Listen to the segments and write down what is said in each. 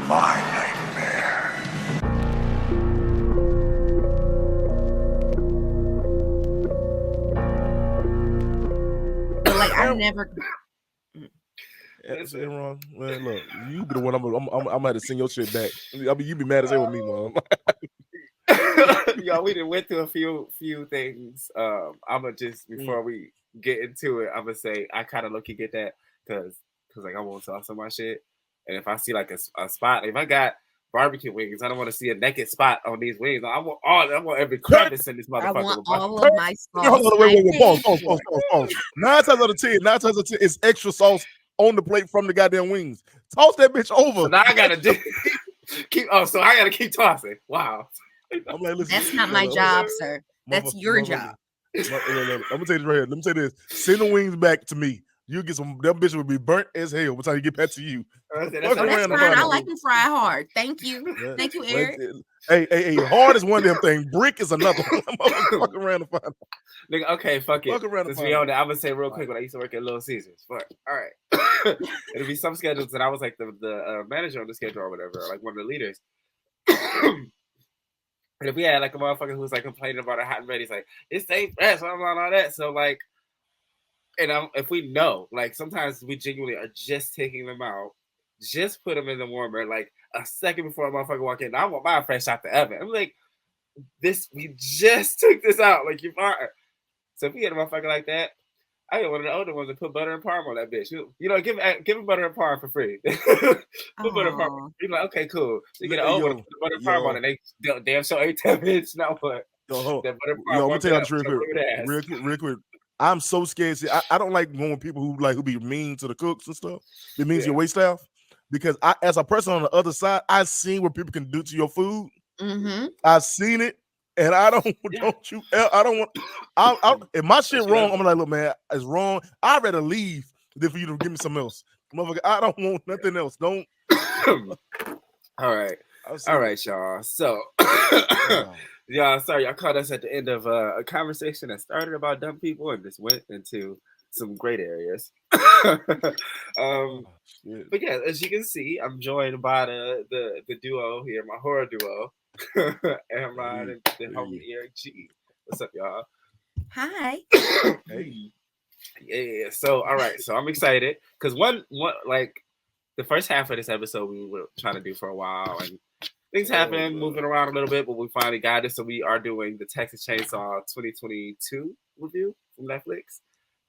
my nightmare. But like I never. That's Amron. Man, look, you be the one. I'm gonna have to send your shit back. I mean, you be mad as hell with me, man. Yo, we done went through a few things. I'm gonna just before we get into it, I'm gonna say I kind of look get that because like I won't sauce on my shit, and if I see like a spot, if I got barbecue wings, I don't want to see a naked spot on these wings. I want every crevice in this motherfucker. I want all of my sauce. Hold on, wait, pause. 9 times out of 10, it's extra sauce on the plate from the goddamn wings. Toss that bitch over. So now I gotta keep. Oh, so I gotta keep tossing. Wow. I'm like, listen, that's not my job, sir. That's your job. I'm gonna tell you right here. Let me say this: send the wings back to me. You get some. That bitch will be burnt as hell by the time you get back to you. That's fine. I like them fried hard. Thank you, thank you, Eric. Hey, hard is one of them things. Brick is another one. Fuck around to find. Nigga, okay, fuck it. Since we on that, I'm gonna say real quick when I used to work at Little Caesars. Fuck. All right. It'll be some schedules that I was like the manager on the schedule or whatever, or like one of the leaders. And if we had like a motherfucker who was like complaining about a hot and ready, he's like, it's ain't fresh, blah, blah, all that. So like, and if we know, like sometimes we genuinely are just taking them out, just put them in the warmer, like a second before a motherfucker walk in. I want mine fresh out the oven. I'm like, we just took this out. Like, you're fine. So if we had a motherfucker like that, I get one of the older ones and put butter and parm on that bitch. You know, give him butter and parm for free. Put butter and parm. You're like, okay, cool. So you get an old one, put butter and parm on it. They damn sure ate that bitch. Now what? I'm gonna tell you this real quick. I'm so scared. See, I don't like when people who be mean to the cooks and stuff. It means your wait staff. Because as a person on the other side, I've seen what people can do to your food. Mm-hmm. I've seen it. And I don't want. If my shit wrong, I'm like, look, man, it's wrong. I'd rather leave than for you to give me something else, motherfucker. I don't want nothing else. Don't. All right, y'all. So, y'all, sorry, y'all caught us at the end of a conversation that started about dumb people and just went into some great areas. But yeah, as you can see, I'm joined by the duo here, my horror duo. Amron and the homie Eric G. What's up, y'all? Hi. Hey. Yeah. So, all right. So I'm excited because one like the first half of this episode we were trying to do for a while, and things happened, moving around a little bit, but we finally got it. So we are doing the Texas Chainsaw 2022 review from Netflix,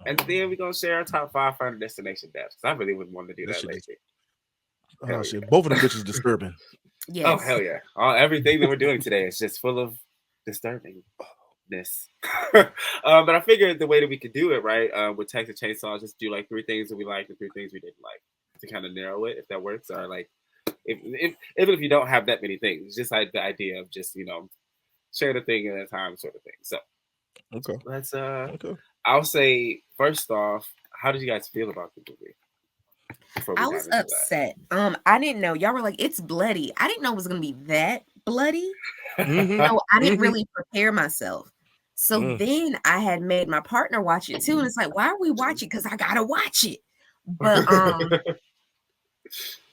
and then we're gonna share our top 5 Final Destination deaths. I really wouldn't want to do that lately. Oh shit! Both of them bitches disturbing. Yes. Oh hell yeah! Everything that we're doing today is just full of disturbingness. But I figured the way that we could do it right with Texas Chainsaw, just do like 3 things that we liked and 3 things we didn't like to kind of narrow it, if that works. Or like, even if you don't have that many things, just like the idea of just share the thing at a time, sort of thing. So okay, let's I'll say first off, how did you guys feel about the movie? I was upset. I didn't know. Y'all were like, it's bloody. I didn't know it was gonna be that bloody. So I didn't really prepare myself. So then I had made my partner watch it too, and it's like, why are we watching? Because I gotta watch it. But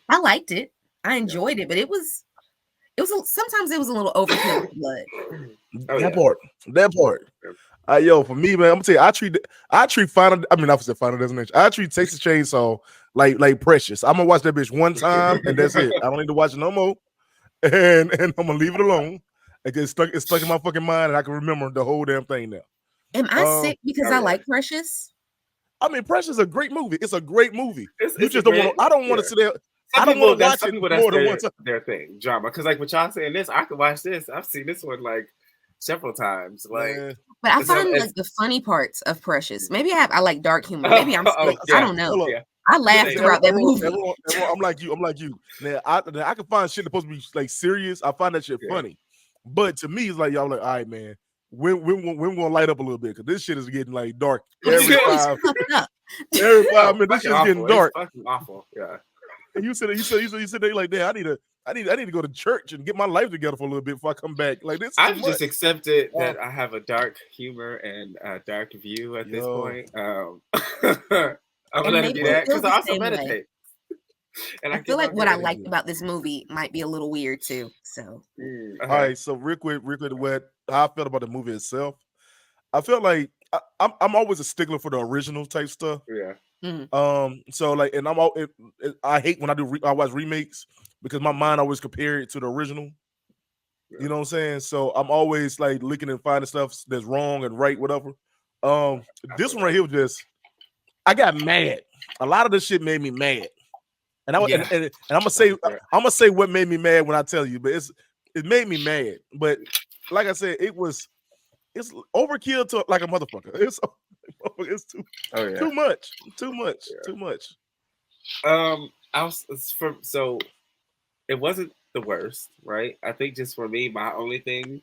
I liked it. I enjoyed it, but it was sometimes it was a little overkill with blood. That part. Yo, for me, man, I'm gonna tell you, I treat Final Destination. I treat Texas Chainsaw like precious. I'm gonna watch that bitch one time and that's it. I don't need to watch it no more. And I'm gonna leave it alone. It's stuck in my fucking mind, and I can remember the whole damn thing now. Am I sick because I like Precious? I mean, Precious is a great movie. It's a great movie. You just don't want. I don't want to sit there. I don't want to watch it more than one time. Their thing, drama. Because like what y'all saying this, I could watch this. I've seen this one like several times. Like, but I find like the funny parts of Precious. Maybe I like dark humor. Maybe I'm sick. I don't know. I laughed throughout that movie. I'm like you. Now I can find shit that's supposed to be like serious. I find that shit funny. But to me, it's like y'all like, all right, man. We're gonna light up a little bit because this shit is getting like dark every 5 minutes. This shit's getting dark. It's fucking awful. Yeah. And you said they like, damn, I need to go to church and get my life together for a little bit before I come back. Like this. I've just accepted that I have a dark humor and a dark view at this point. I'm gonna do that because I also meditate. And I feel like what I liked about this movie might be a little weird too. So, all right. So real quick, how I felt about the movie itself. I feel like I'm always a stickler for the original type stuff. Yeah. So like, and I hate when I watch remakes because my mind always compare it to the original. Yeah. You know what I'm saying? So I'm always like looking and finding stuff that's wrong and right, whatever. This one right here was just, I got mad. A lot of this shit made me mad, and and I'm gonna say what made me mad when I tell you, but it made me mad. But like I said, it's overkill to like a motherfucker. It's too much. So it wasn't the worst, right? I think just for me, my only thing,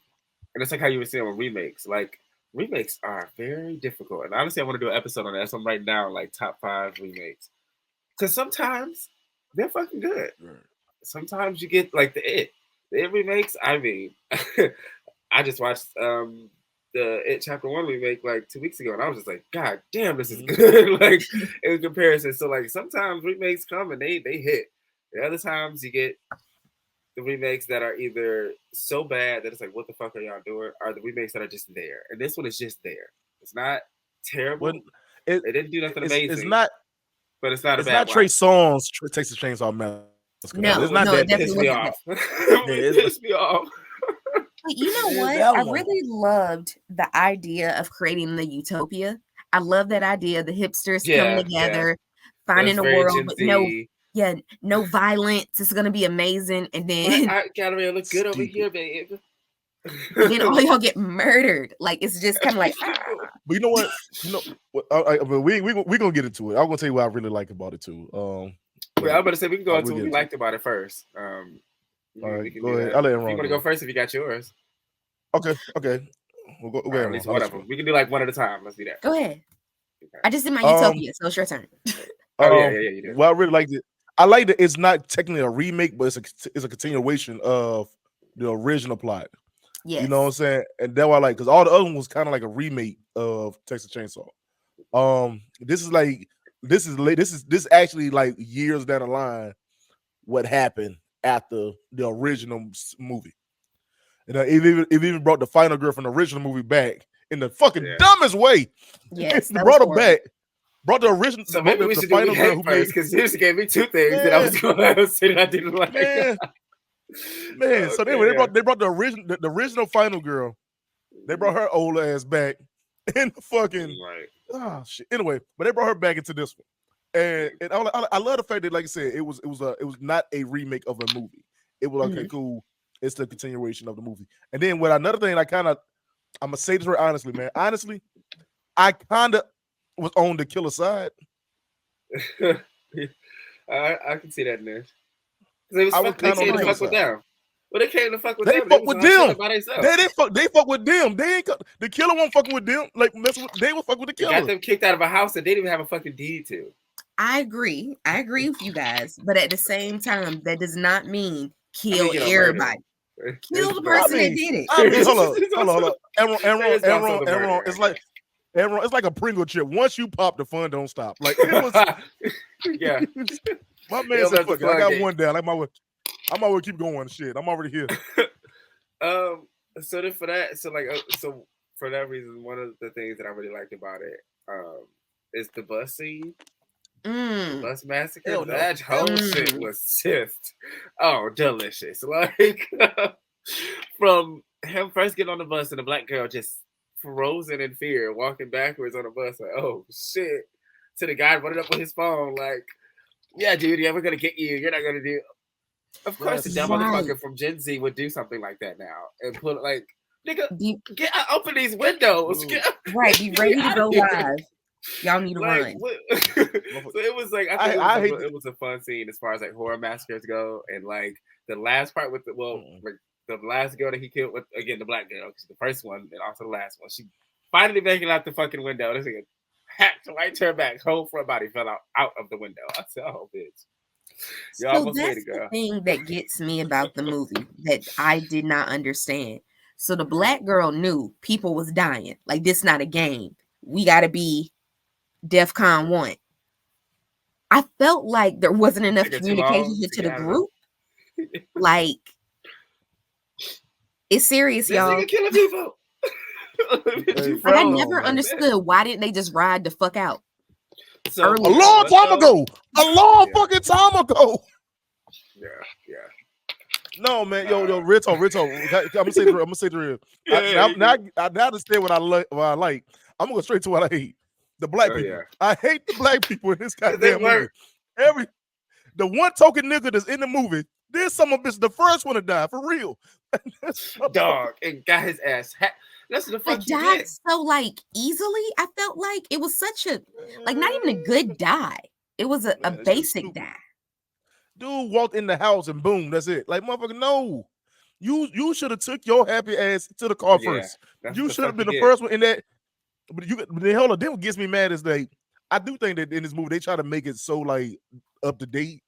and it's like how you were saying with remakes, like remakes are very difficult. And honestly, I want to do an episode on that. So I'm right now like top 5 remakes. Because sometimes they're fucking good. Right. Sometimes you get like the It remakes. I mean, I just watched the It Chapter 1 remake like 2 weeks ago, and I was just like, God damn, this is good. Like in comparison. So like sometimes remakes come and they hit. The other times you get the remakes that are either so bad that it's like, what the fuck are y'all doing? Or the remakes that are just there. And this one is just there. It's not terrible. It didn't do nothing amazing. It's not. But it's not a bad. It's not Trey Songz Texas Chainsaw Massacre. No, it's not that. It pissed me off. It pissed me off. But you know what? I really loved the idea of creating the utopia. I love that idea. The hipsters coming together, finding a world with no violence. It's gonna be amazing. And then art gallery look good over here, babe. And then all y'all get murdered. Like it's just kind of like. But you know what? We're gonna get into it. I'm gonna tell you what I really like about it too. I'm gonna say we can go into what we liked about it first. All right, go ahead. I'll let Amron. You want to go first if you got yours? Okay. We'll go. At least one of them. We can do like one at a time. Let's do that. Go ahead. Okay. I just did my utopia, so it's your turn. Yeah, you did. Well, I really liked it. I like that it's not technically a remake, but it's a continuation of the original plot. Yes. You know what I'm saying? And that's what I like, because all the other one was kind of like a remake of Texas Chainsaw. This is actually like years down the line what happened after the original movie. And it even brought the final girl from the original movie back in the fucking dumbest way. Yes, brought her back. Brought the original. So maybe we should do girl who first, because Zeus gave me 2 things that I was going to say that I didn't like. Man, so they brought the original final girl. They brought her old ass back in the fucking shit. Anyway, but they brought her back into this one, and I love the fact that, like I said, it was not a remake of a movie. It was okay, cool. It's the continuation of the movie. And then with another thing, I'm gonna say this very honestly, man. Honestly, I kind of was on the killer side. I can see that in there. They came to fuck with them. Well, they came to fuck with them. They fuck with them. They fuck with them. The killer won't fuck with them. Like they will fuck with the killer. Got them kicked out of a house that they didn't even have a fucking deed to. I agree with you guys, but at the same time, that does not mean kill everybody. Kill the person that did it. Hold on. Amron, it's like a Pringle chip. Once you pop, the fun don't stop. Like it was. Yeah. My man said, "Fuck it, I got one down. I'm already keep going. Shit, I'm already here." So for that reason, one of the things that I really liked about it is the bus scene. The bus massacre. That whole shit was just delicious. Like from him first getting on the bus and the black girl just frozen in fear, walking backwards on the bus, like, oh shit, to the guy running up on his phone, like, yeah, dude, we're gonna get you. You're not gonna do. Of course, the dumb motherfucker from Gen Z would do something like that now and put like, nigga, open these windows. Be ready to go live. Y'all need to run. So it was like I think it was a fun scene as far as like horror massacres go, and like the last part with the last girl that he killed with, again, the black girl, because the first one and also the last one, she finally making out the fucking window. This nigga hacked right to her back, whole front body fell out of the window. I said, "Oh, bitch." So that's the thing that gets me about the movie that I did not understand. So the black girl knew people was dying. Like, this not a game. We got to be DEFCON 1. I felt like there wasn't enough communication to the group. Like, it's serious, y'all. This nigga killing people. Like, I never understood why didn't they just ride the fuck out? So, a long time ago. Fucking time ago. Yeah. No, man, yo, real talk. I'm gonna say the real. Now I understand what I like. I'm gonna go straight to what I hate. The black people. Yeah. I hate the black people in this goddamn movie. The one token nigga that's in the movie, there's some of this the first one to die for real. Dog, and got his ass. That's the fuck he died did. So like easily. I felt like it was such a not even a good die. It was a basic die. Dude walked in the house and boom, that's it. Like, motherfucker, no. You should have took your happy ass to the car first. You should have been the first one in that. But hold on, then what gets me mad is I do think that in this movie they try to make it so like up to date.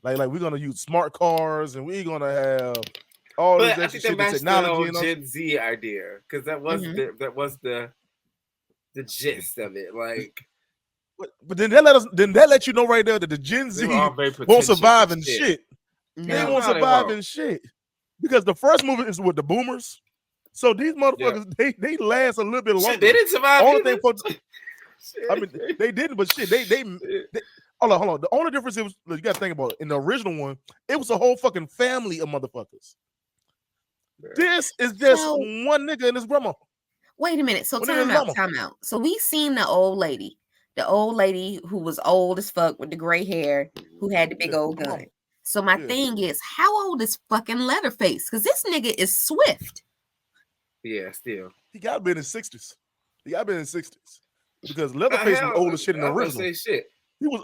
Like we're gonna use smart cars and we're gonna have all this extra shit, the technology and Gen Z idea, because that was the gist of it. Like, but then that let you know right there that the Gen Z won't survive in shit. They won't survive in shit because the first movie is with the boomers. So these motherfuckers, they last a little bit longer. Shit, they didn't survive. I mean, they didn't, but shit, they hold on. The only difference is you got to think about it. In the original one, it was a whole fucking family of motherfuckers. Yeah. This is just one nigga and his grandma. Wait a minute. So time out. So we seen the old lady who was old as fuck with the gray hair, who had the big old gun. So my thing is, how old is fucking Leatherface? Because this nigga is Swift. Yeah, still. He got to be in his 60s. Because Leatherface was old as shit in the original. Say shit. He was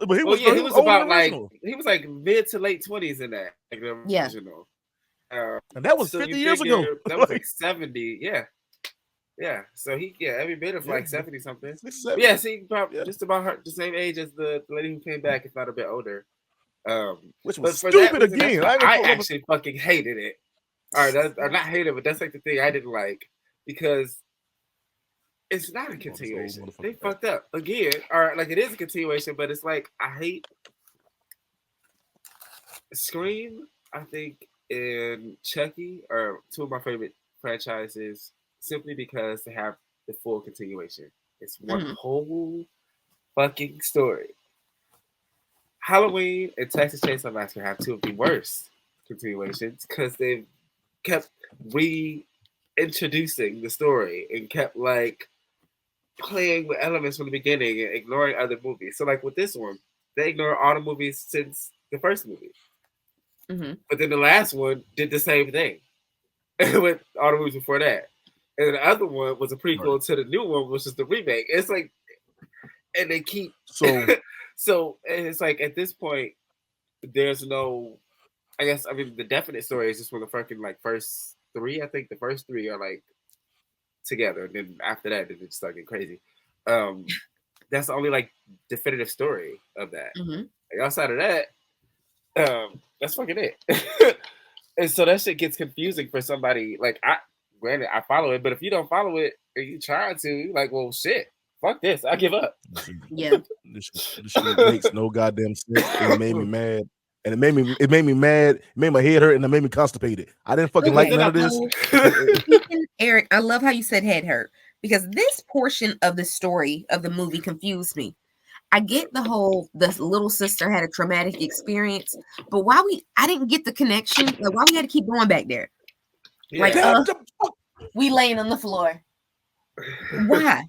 about like he was like mid to late 20s in that. Like the original. And that was 50 years ago. That was like 70. Yeah. So he every bit of like 70 something. Yeah, see, probably just about the same age as the lady who came back, if not a bit older. Which was stupid again. I actually fucking hated it. All right, or not hated, but that's like the thing I didn't like because it's not a continuation. They fucked up again. All right, like it is a continuation, but it's like I hate Scream. I think and Chucky are two of my favorite franchises simply because they have the full continuation. It's one whole fucking story. Halloween and Texas Chainsaw Massacre have two of the worst continuations because they've kept reintroducing the story and kept like playing with elements from the beginning and ignoring other movies. So like with this one, they ignore all the movies since the first movie. But then the last one did the same thing with all the movies before that. And the other one was a prequel to the new one, which is the remake. It's like, and they keep so it's like at this point, there's no, the definite story is just when the fucking like first three. I think the first three are like together, and then after that, they just start getting crazy. That's the only like definitive story of that. Like outside of that, that's fucking it. And so that shit gets confusing for somebody. Like granted, I follow it, but if you don't follow it and you try to, you're like, well, shit, fuck this, I give up. Yeah, this shit makes no goddamn sense. It made me mad, and it made me mad. It made my head hurt, and it made me constipated. I didn't fucking like none of this. Eric, I love how you said head hurt because this portion of the story of the movie confused me. I get the little sister had a traumatic experience, but I didn't get the connection. Like why we had to keep going back there? Yeah. Like we laying on the floor. Why?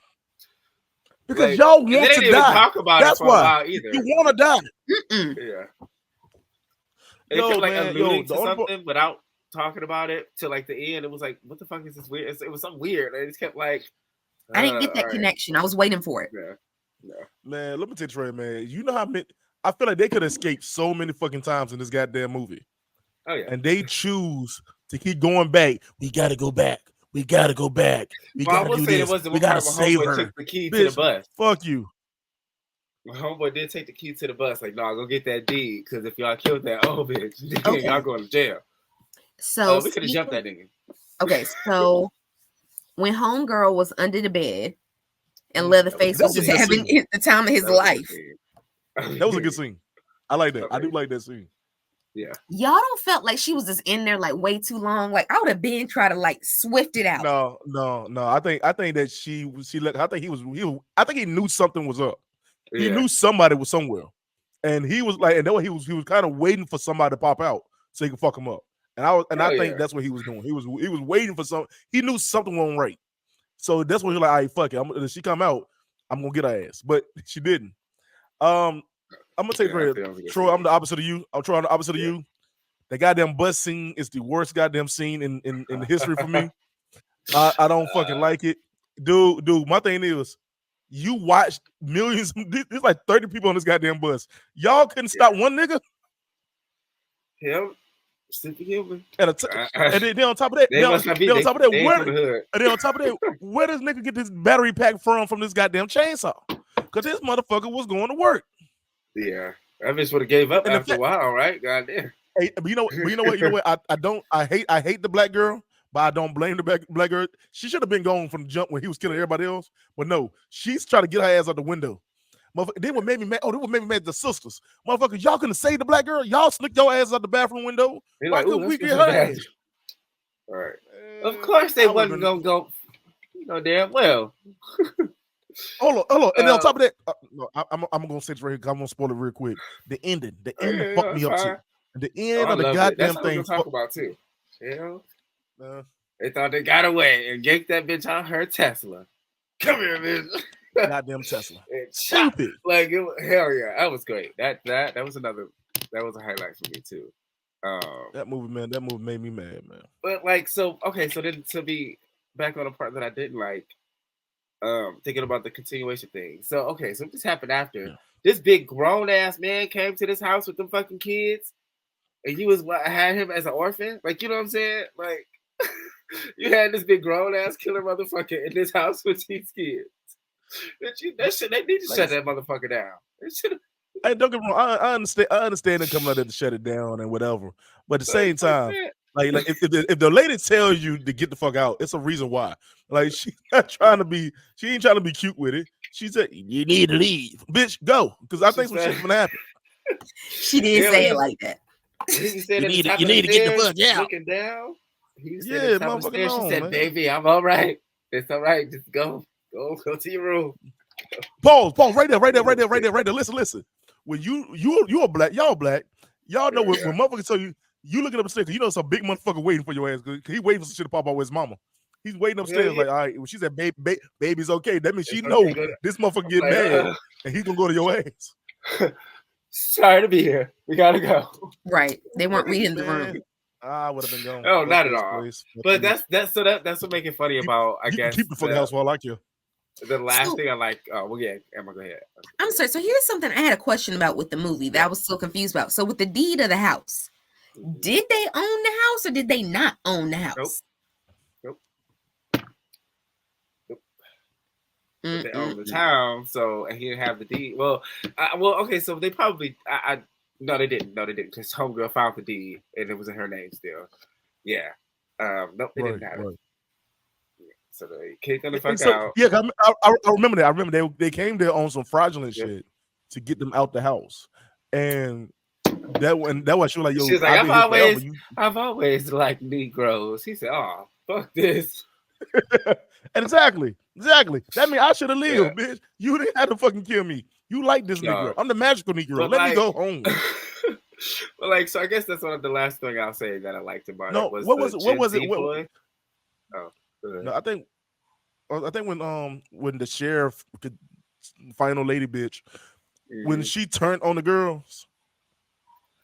Because like, y'all want to die. Talk about That's it for why. A while either. You want to die. Yeah. They kept like alluding to something without talking about it till like the end. It was like, what the fuck is this weird? It was something weird. They just kept like. I didn't get that connection. I was waiting for it. Yeah. Man, let me tell you, Trey, man. You know how many? I feel like they could escape so many fucking times in this goddamn movie. Oh yeah. And they choose to keep going back. We gotta go back. We gotta go back. We gotta do this. We gotta save her. Took the key to the bus. Fuck you. My homeboy did take the key to the bus. Like, no, go get that deed. Because if y'all killed that old bitch, y'all going to jail. So we could have jumped that nigga. Okay, so when homegirl was under the bed and Leatherface was just having the time of his life, That was a good scene. I like that. I do like that scene. Yeah. Y'all don't felt like she was just in there like way too long. Like I would have been trying to like swift it out. No. I think that she let. I think he was. I think he knew something was up. He knew somebody was somewhere, and he was like, and that way he was kind of waiting for somebody to pop out so he could fuck him up. And I think that's what he was doing. He was waiting for some. He knew something wasn't right, so that's when he was like, all right, fuck it. If she come out, I'm gonna get her ass, but she didn't. I'm gonna take Troy. I'm the opposite of you. I'm Troy. I'm the opposite of you. The goddamn bus scene is the worst goddamn scene in history for me. I don't fucking like it, dude. My thing is, you watched millions. There's like 30 people on this goddamn bus. Y'all couldn't stop one nigga. Him, super human. And then on top of that, where does nigga get this battery pack from this goddamn chainsaw? Because this motherfucker was going to work. Yeah, that bitch would have gave up after a while, right? Goddamn. Hey, but you know what? I hate the black girl, but I don't blame the black girl. She should have been gone from the jump when he was killing everybody else. But no, she's trying to get her ass out the window. Then what made me mad? Oh, what made me mad? The sisters, motherfuckers. Y'all couldn't save the black girl. Y'all snuck your ass out the bathroom window. Why couldn't we get her ass? All right. Of course they wasn't gonna go. You know damn well. Hold on. And then on top of that, no, I'm gonna say this right here because I'm gonna spoil it real quick. The ending fucked me up too. The end of the goddamn thing. That's what we're talk about too. They thought they got away and yanked that bitch out her Tesla. Come here, bitch. Goddamn Tesla. Stupid. Like hell yeah, that was great. That was another. That was a highlight for me too. That movie made me mad, man. But like, so then to be back on the part that I didn't like. Thinking about the continuation thing. So this happened after this big grown ass man came to this house with them fucking kids, and you had him as an orphan. Like, you know what I'm saying? Like, you had this big grown ass killer motherfucker in this house with these kids. They need to shut that motherfucker down. Hey, don't get me wrong. I understand them coming out there to shut it down and whatever. But at the same time, like if the lady tells you to get the fuck out, it's a reason why. Like she ain't trying to be cute with it. She said, "You need to leave, bitch. Go," because I think some shit's gonna happen. She did say it like that. You need to get the fuck out. Looking down. He said, she said, "Baby, I'm all right. It's all right. Just go to your room." Pause. Right there. Listen. When you're black, y'all black. Y'all know when motherfuckers tell you looking upstairs, you know some big motherfucker waiting for your ass. Cause he waiting for some shit to pop out with his mama. He's waiting upstairs like, all right. When she said, baby's okay. That means she know this motherfucker get mad and he's gonna go to your ass. Sorry to be here. We gotta go. Right. They weren't reading the room. I would have been gone. No, not at all. But that's what make it funny about, I guess. Keep the fucking house while I like you. The last thing I like, Emma, go ahead. I'm sorry. So here's something I had a question about with the movie that I was so confused about. So with the deed of the house, did they own the house or did they not own the house? Nope. They owned the town, so he didn't have the deed. Okay, so they probably, no, they didn't, because homegirl found the deed and it was in her name still. Yeah. Nope, they didn't have it. So they kicked them the fuck out. Yeah, I remember that. I remember they came there on some fraudulent shit to get them out the house, and that was she was like, "Yo, she's like, I've always liked Negroes." He said, "Oh, fuck this." And exactly. That means I should have lived, bitch. You didn't have to fucking kill me. You like this Negro. I'm the magical Negro. Let me go home. But so I guess that's one of the last thing I'll say that I liked about it was what was it? No, I think when the sheriff could final lady bitch, when she turned on the girls,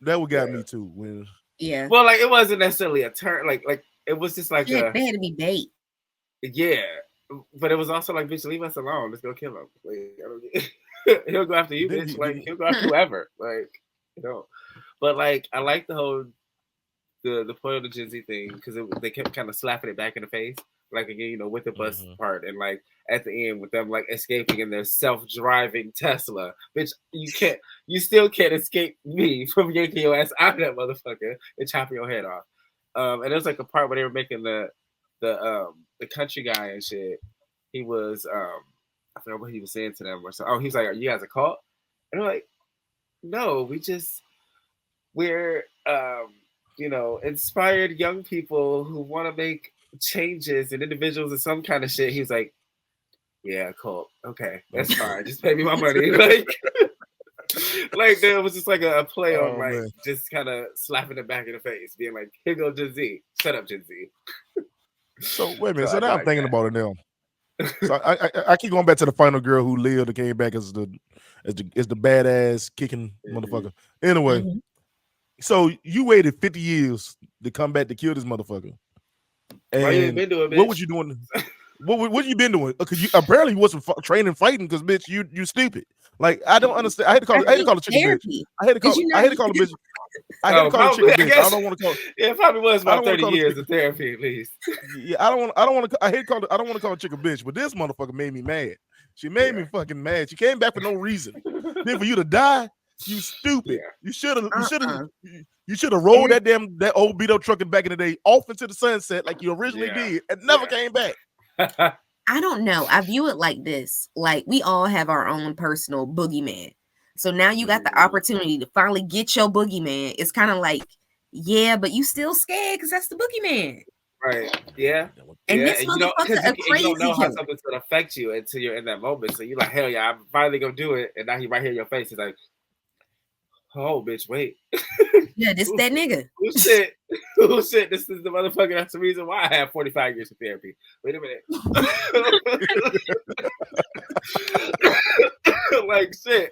that what got me too. Well, like it wasn't necessarily a turn, like it was just like they had to be bait. Yeah, but it was also like, bitch, leave us alone. Let's go kill him. Like, he'll go after you, bitch. Like he'll go after whoever. Like, you know. But like I like the whole the point of the Gen Z thing because they kept kind of slapping it back in the face. Like again, with the bus part and like at the end with them like escaping in their self-driving Tesla, bitch, you still can't escape me from yanking your ass out of that motherfucker and chopping your head off. And there's like a part where they were making the country guy and shit. He was I forgot what he was saying to them or so. Oh, he was like, "Are you guys a cult?" And they're like, no, we're inspired young people who want to make changes and individuals and some kind of shit. He was like, yeah, cool. Okay, that's fine. Just pay me my money. Like there was just like a play on man. Just kind of slapping it back in the face, being like, here go Gen Z. Shut up, Gen Z. So wait a minute. So now I'm thinking about it now. So I keep going back to the final girl who lived and came back as the badass kicking motherfucker. Anyway, so you waited 50 years to come back to kill this motherfucker. And why you ain't been doing, bitch? What was you doing? What you been doing? Because you apparently you wasn't training fighting because bitch you stupid. Like I don't understand. I hate to call a chick a bitch. I hate to call a bitch. I hate to call a chick a bitch. I don't want to call. Yeah, it probably was about 30 years of therapy at least. Yeah, I don't want to. I don't want to call a chick a bitch, but this motherfucker made me mad. She made me fucking mad. She came back for no reason. Then for you to die, you stupid. You should have rolled that old beat up truck back in the day off into the sunset like you originally did and never came back. I don't know. I view it like this. Like we all have our own personal boogeyman. So now you got the opportunity to finally get your boogeyman. It's kind of like, yeah, but you still scared because that's the boogeyman. Right. Yeah. And this motherfucker a crazy you don't know how something's gonna affect you until you're in that moment. So you're like, hell yeah, I'm finally gonna do it. And now he right here in your face. He's like, oh bitch, wait. Yeah, this that nigga. Oh shit. Oh shit. This is the motherfucker. That's the reason why I have 45 years of therapy. Wait a minute. Like shit.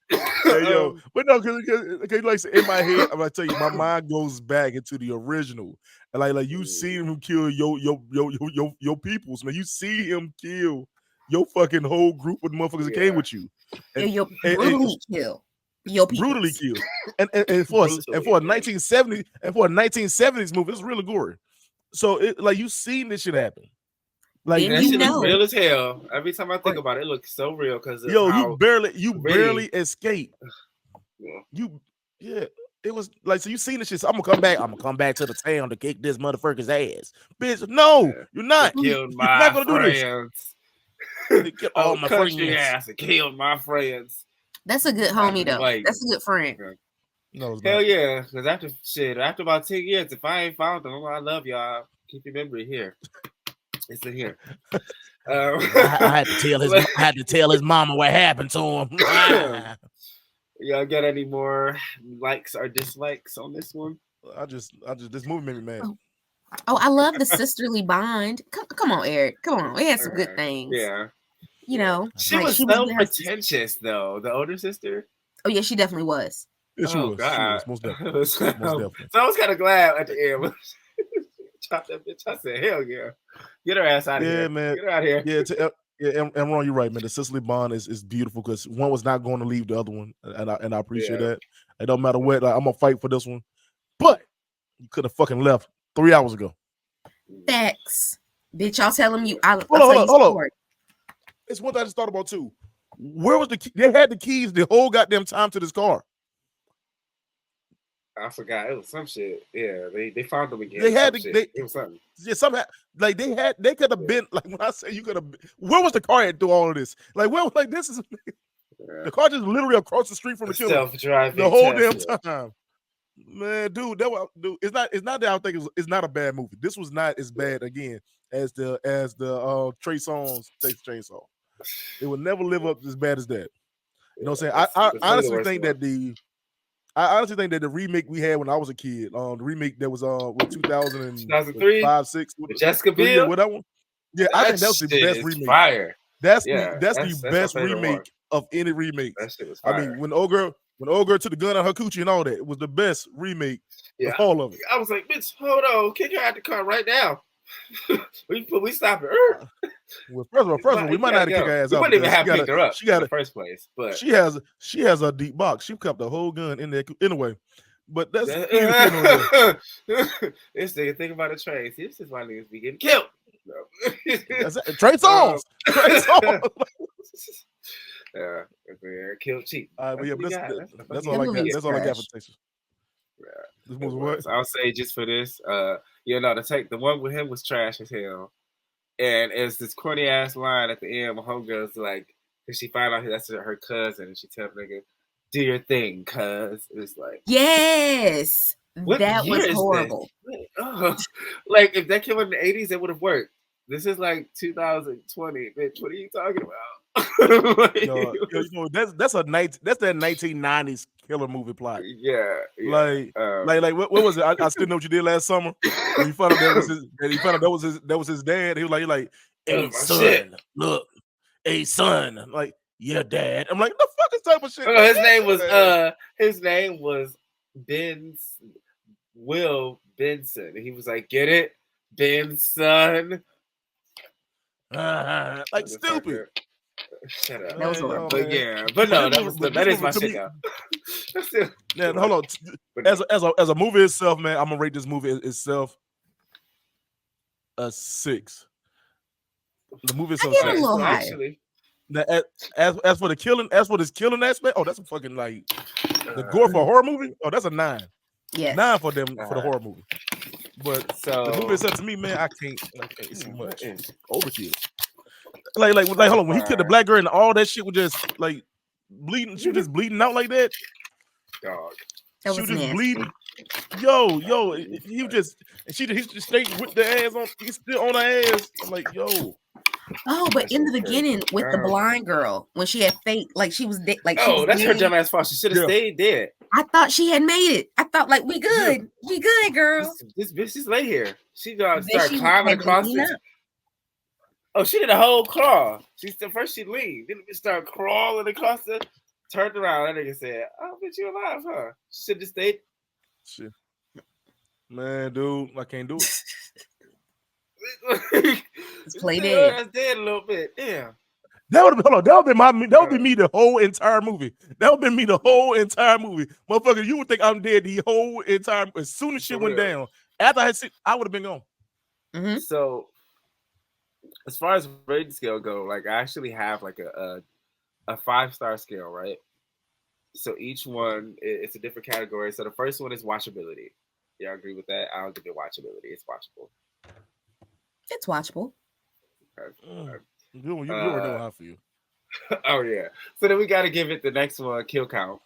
Hey, yo, but no, because like in my head, I'm gonna tell you, my mind goes back into the original, and like you see him kill your peoples, man. You see him kill your fucking whole group of motherfuckers that came with you, and brutally kill your peoples. Brutally kill, and for a 1970s movie, it's really gory. So it like you seen this shit happen. Like that shit looks real as hell. Every time I think about it, it looks so real because you barely escape. It was like so you seen this shit. So I'm gonna come back to the town to kick this motherfucker's ass, bitch. No, you're not. You're not gonna do this. Get all my friends. Ass and killed my friends. That's a good homie though. That's a good friend. No, hell yeah. Because after about 10 years, if I ain't found them, I love y'all. Keep your memory here. It's in here. I had to tell his mama what happened to him. Y'all got any more likes or dislikes on this one? I just this movie made me mad. Oh, I love the sisterly bond. Come on, Eric. Come on. We had some good things. Yeah. You know, she was so pretentious though. The older sister. Oh yeah, she definitely was. Yeah, she was. God. She was most definitely. So I was kind of glad at the end. Chop that bitch. I said, hell yeah. Get her ass out of here. Yeah, man. Get her out of here. Yeah, Amron, you're right, man. The sisterly bond is beautiful because one was not going to leave the other one. And I appreciate that. It don't matter what, like, I'm gonna fight for this one. But you could have fucking left 3 hours ago. Facts. Bitch, y'all telling you hold on. It's one thing I just thought about too. Where was the key? They had the keys the whole goddamn time to this car. I forgot. It was some shit. Yeah, they found them again. It was something. Yeah, somehow like they could have been like when I say you could have. Where was the car at through all of this? Like where was like this is the car just literally across the street from the killer self-driving the whole damn time. Man, dude, it's not that I think it's not a bad movie. This was not as bad again as the Trey Songz Texas Chainsaw. It would never live up as bad as that. You know what I'm saying? I honestly think that the remake we had when I was a kid, the remake that was 2003, 5, 6, Jessica Biel, what that one? Yeah, I think that was the best remake. Fire. That's the best remake of any remake. That shit was fire. I mean, when old girl took the gun on her coochie and all that, it was the best remake of all of it. I was like, bitch, hold on, kick her out the car right now. we stop her. Well, first of all, we might not have to kick her ass out. We wouldn't even have picked her up in the first place. But she has a deep box. She kept the whole gun in there anyway. But that's this nigga think about the train. This is why niggas be getting killed. No. Trey Songz. Trey Songz. Yeah, killed cheap. But yeah, that's all I got. That's all I got for Texas. Yeah. This was what? So I'll say just for this, the one with him was trash as hell. And it's this corny ass line at the end where homegirl's like, And she found out that's her cousin, and she tell the nigga, "Do your thing, cuz." It's like, yes, that was horrible. Like if that came out in the 80s, it would have worked. This is like 2020, bitch. What are you talking about? Like, that's that 1990s killer movie plot. Yeah. Like what was it? I still know what you did last summer. When you found out that was his dad. He was like, hey son, shit. Look, hey son. I'm like, yeah, dad. I'm like, the fuck is type of shit? His name was Will Benson. And he was like, get it? Benson. Like stupid. Shut up. That was horrible. But yeah, but no, that is my shit now. Yeah, hold on. As a movie itself, man, I'm gonna rate this movie itself a 6. The movie itself, I give it a little higher. Actually. Now, as for this killing aspect, that's a fucking like the gore for a horror movie. Oh, that's a 9. Yeah, 9 for them for the horror movie. But the movie itself, to me, man, I can't see much overkill. Like, hold on. When he killed the black girl and all that shit was just like bleeding, she was just bleeding out like that. Dog. That was nasty. Bleeding. Yo, he just straight with the ass on. He's still on her ass. I'm like, yo. Oh, but in the beginning with the blind girl, when she had fake, like she was dead, like that's her dumbass fault. She should have stayed dead. I thought she had made it. I thought like we good, girl. This bitch just lay here. She started climbing across it. Oh, she did a whole crawl. First she leaned, then it started crawling across the. Turned around. That nigga said, "Oh, bitch, you alive, huh?" She should have stayed. Shit, man, dude, I can't do it. It's play dead. That's dead a little bit. Yeah. That would be me the whole entire movie. That would be me the whole entire movie. Motherfucker, you would think I'm dead the whole entire. As soon as shit went down, after I had seen, I would have been gone. Mm-hmm. So, as far as rating scale go, like I actually have like a 5-star scale, right? So each one it's a different category. So the first one is watchability. Y'all agree with that? I'll give it watchability. It's watchable. It's watchable. Okay. You already know how I feel. Oh yeah. So then we got to give it the next one, kill count.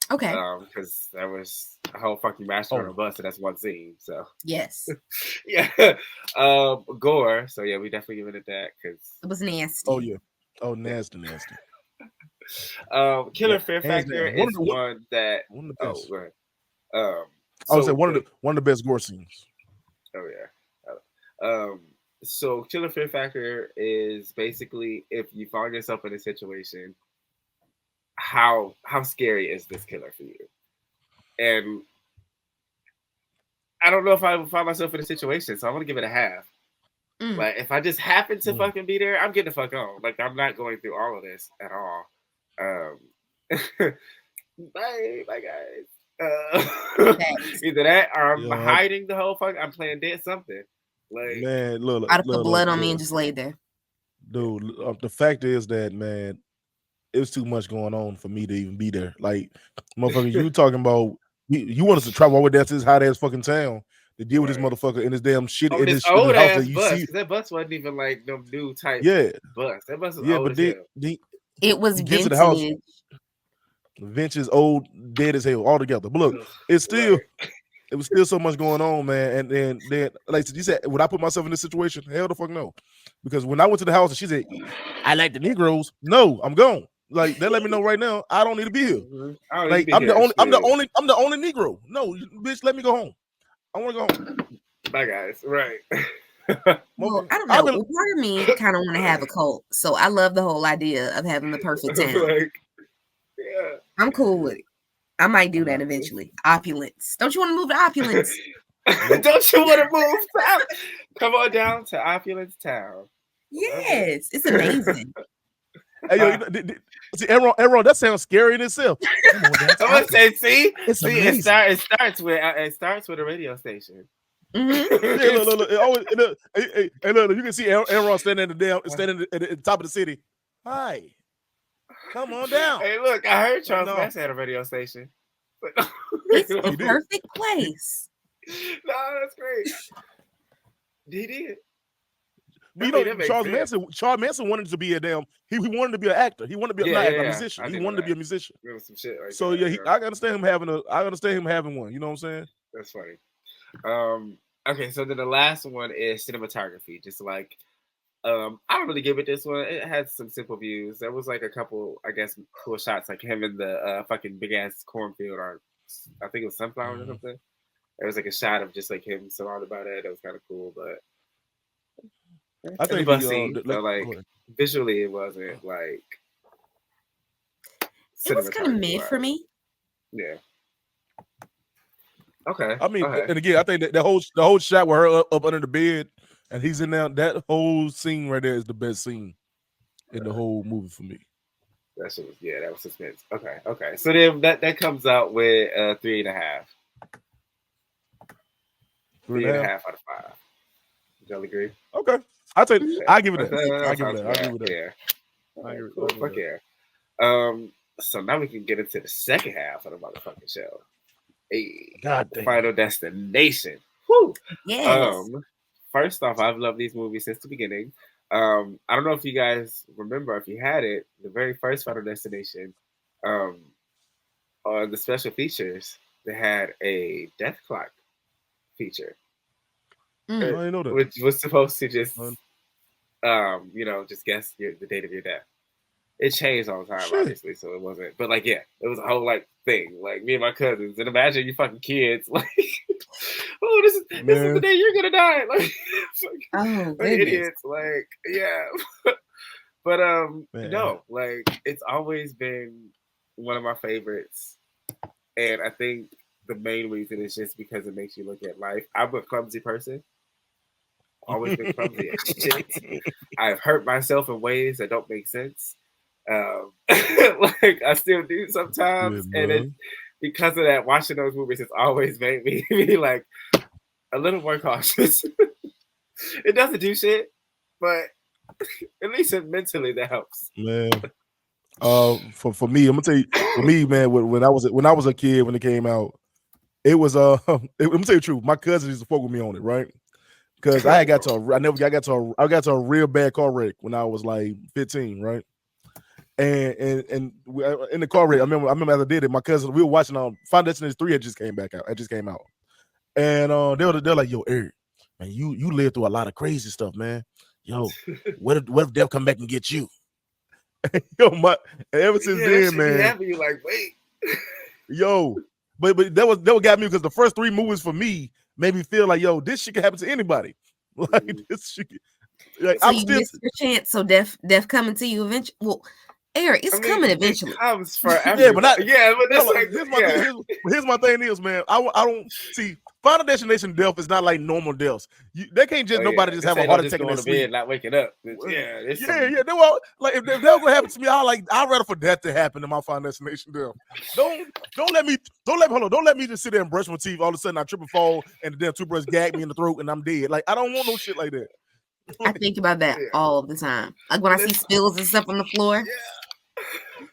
Okay. Because that was a whole fucking master on a bus, and that's one scene. So yes. Yeah. Gore. So yeah, we definitely giving it that because it was nasty. Oh yeah. Oh nasty. Killer Fear Factor is one that. One of the best. Oh, right. I would say one of the best gore scenes. Oh yeah. So Killer Fear Factor is basically if you find yourself in a situation, how scary is this killer for you? And I don't know if I would find myself in a situation, so I'm gonna give it a half. Like if I just happen to fucking be there, I'm getting the fuck on. Like I'm not going through all of this at all. Bye guys. Either that or I'm hiding the whole fuck. I'm playing dead something. Like man, look, I'd put blood on me and just laid there. Dude, the fact is that man, it was too much going on for me to even be there. Like, motherfucker, you talking about you want us to travel all the way down to this hot ass fucking town to deal with this motherfucker in this damn shit in this old house ass that you bus. see. That bus wasn't even like no new type bus. That bus was old as hell. It was vintage. Vintage, old, dead as hell altogether. But look, it's still it was still so much going on, man. And then like you said, would I put myself in this situation? Hell the fuck no. Because when I went to the house and she said, I like the Negroes, no, I'm gone. Like they let me know right now, I don't need to be here. Like I'm the only Negro. No, bitch, let me go home. I want to go home. Bye guys. Right. Well, I don't know. Part of me kind of want to have a cult, so I love the whole idea of having the perfect town. Yeah, I'm cool with it. I might do that eventually. Opulence. Don't you want to move to Opulence? Don't you want to move? Come on down to Opulence Town. Yes, it's amazing. Hey, yo, see, Amron, that sounds scary in itself. I'm gonna say, see, it starts with a radio station. Mm-hmm. Look, you can see Amron standing at the top of the city. Hi, come on down. Hey, look, I heard Charles Manson had a radio station. It's a perfect place. No, that's great. He did. You know, Charles Manson wanted to be a damn. He wanted to be an actor. He wanted to be a musician. He wanted to be a musician. There was some shit like so that, I understand him having one. You know what I'm saying? That's funny. Okay, so then the last one is cinematography. Just like, I don't really give it this one. It had some simple views. There was like a couple, I guess, cool shots, like him in the fucking big ass cornfield, or I think it was sunflowers or something. There was like a shot of just like him surrounded by that. It was kind of cool, but I think visually it wasn't like. It was kind of mid for me. Yeah. Okay. I mean, and again, I think that the whole shot with her up under the bed and he's in there. That whole scene right there is the best scene in the whole movie for me. That shit was that was suspense. Okay. So then that comes out with 3.5. 3.5 out of 5. Do y'all agree? Okay. I'll give it that. I'll give it that. Yeah. Cool. Fuck yeah. So now we can get into the second half of the motherfucking show. Hey, God damn. Final Destination. Woo. Yes. First off, I've loved these movies since the beginning. I don't know if you guys remember, if you had it, the very first Final Destination, on the special features, they had a death clock feature. I didn't know that. Which was supposed to just, just guess the date of your death. It changed all the time, obviously, so it wasn't. But like, it was a whole thing. Like me and my cousins, and imagine you fucking kids, like, oh, this is the day you're gonna die, like idiots, like, yeah. But no, like, it's always been one of my favorites, and I think the main reason is just because it makes you look at life. I'm a clumsy person. Always been clumsy at shit. I've hurt myself in ways that don't make sense. Like I still do sometimes, and because of that, watching those movies has always made me be like a little more cautious. It doesn't do shit, but at least mentally that helps. Man, for me, I'm gonna tell you, for me, man, when I was a kid when it came out, it was let me tell you the truth. My cousin used to fuck with me on it, right? Because I got to a real bad car wreck when I was like 15, right? And in the car wreck, I remember as I did it, my cousin, we were watching Final Destination 3 had just came out. And they're like, yo, Eric, man, you lived through a lot of crazy stuff, man. Yo, what if Death come back and get you? Yo, ever since then, man. You like, wait. Yo, but that what got me, because the first 3 movies for me made me feel like, yo, this shit can happen to anybody. Like this shit. Like, so you missed your chance. So death coming to you eventually. Well, Eric, it's coming eventually. It comes for everybody. But that's here's my thing is, man. I don't see Final Destination death is not like normal deaths. They can't just nobody just have a heart attack in their sleep, not waking up. They will, like if that was gonna happen to me, I'd rather for death to happen than my Final Destination death. Don't let me just sit there and brush my teeth. All of a sudden I trip and fall and the damn toothbrush gag me in the throat and I'm dead. Like I don't want no shit like that. I think about that all the time. Like when I see spills and stuff on the floor.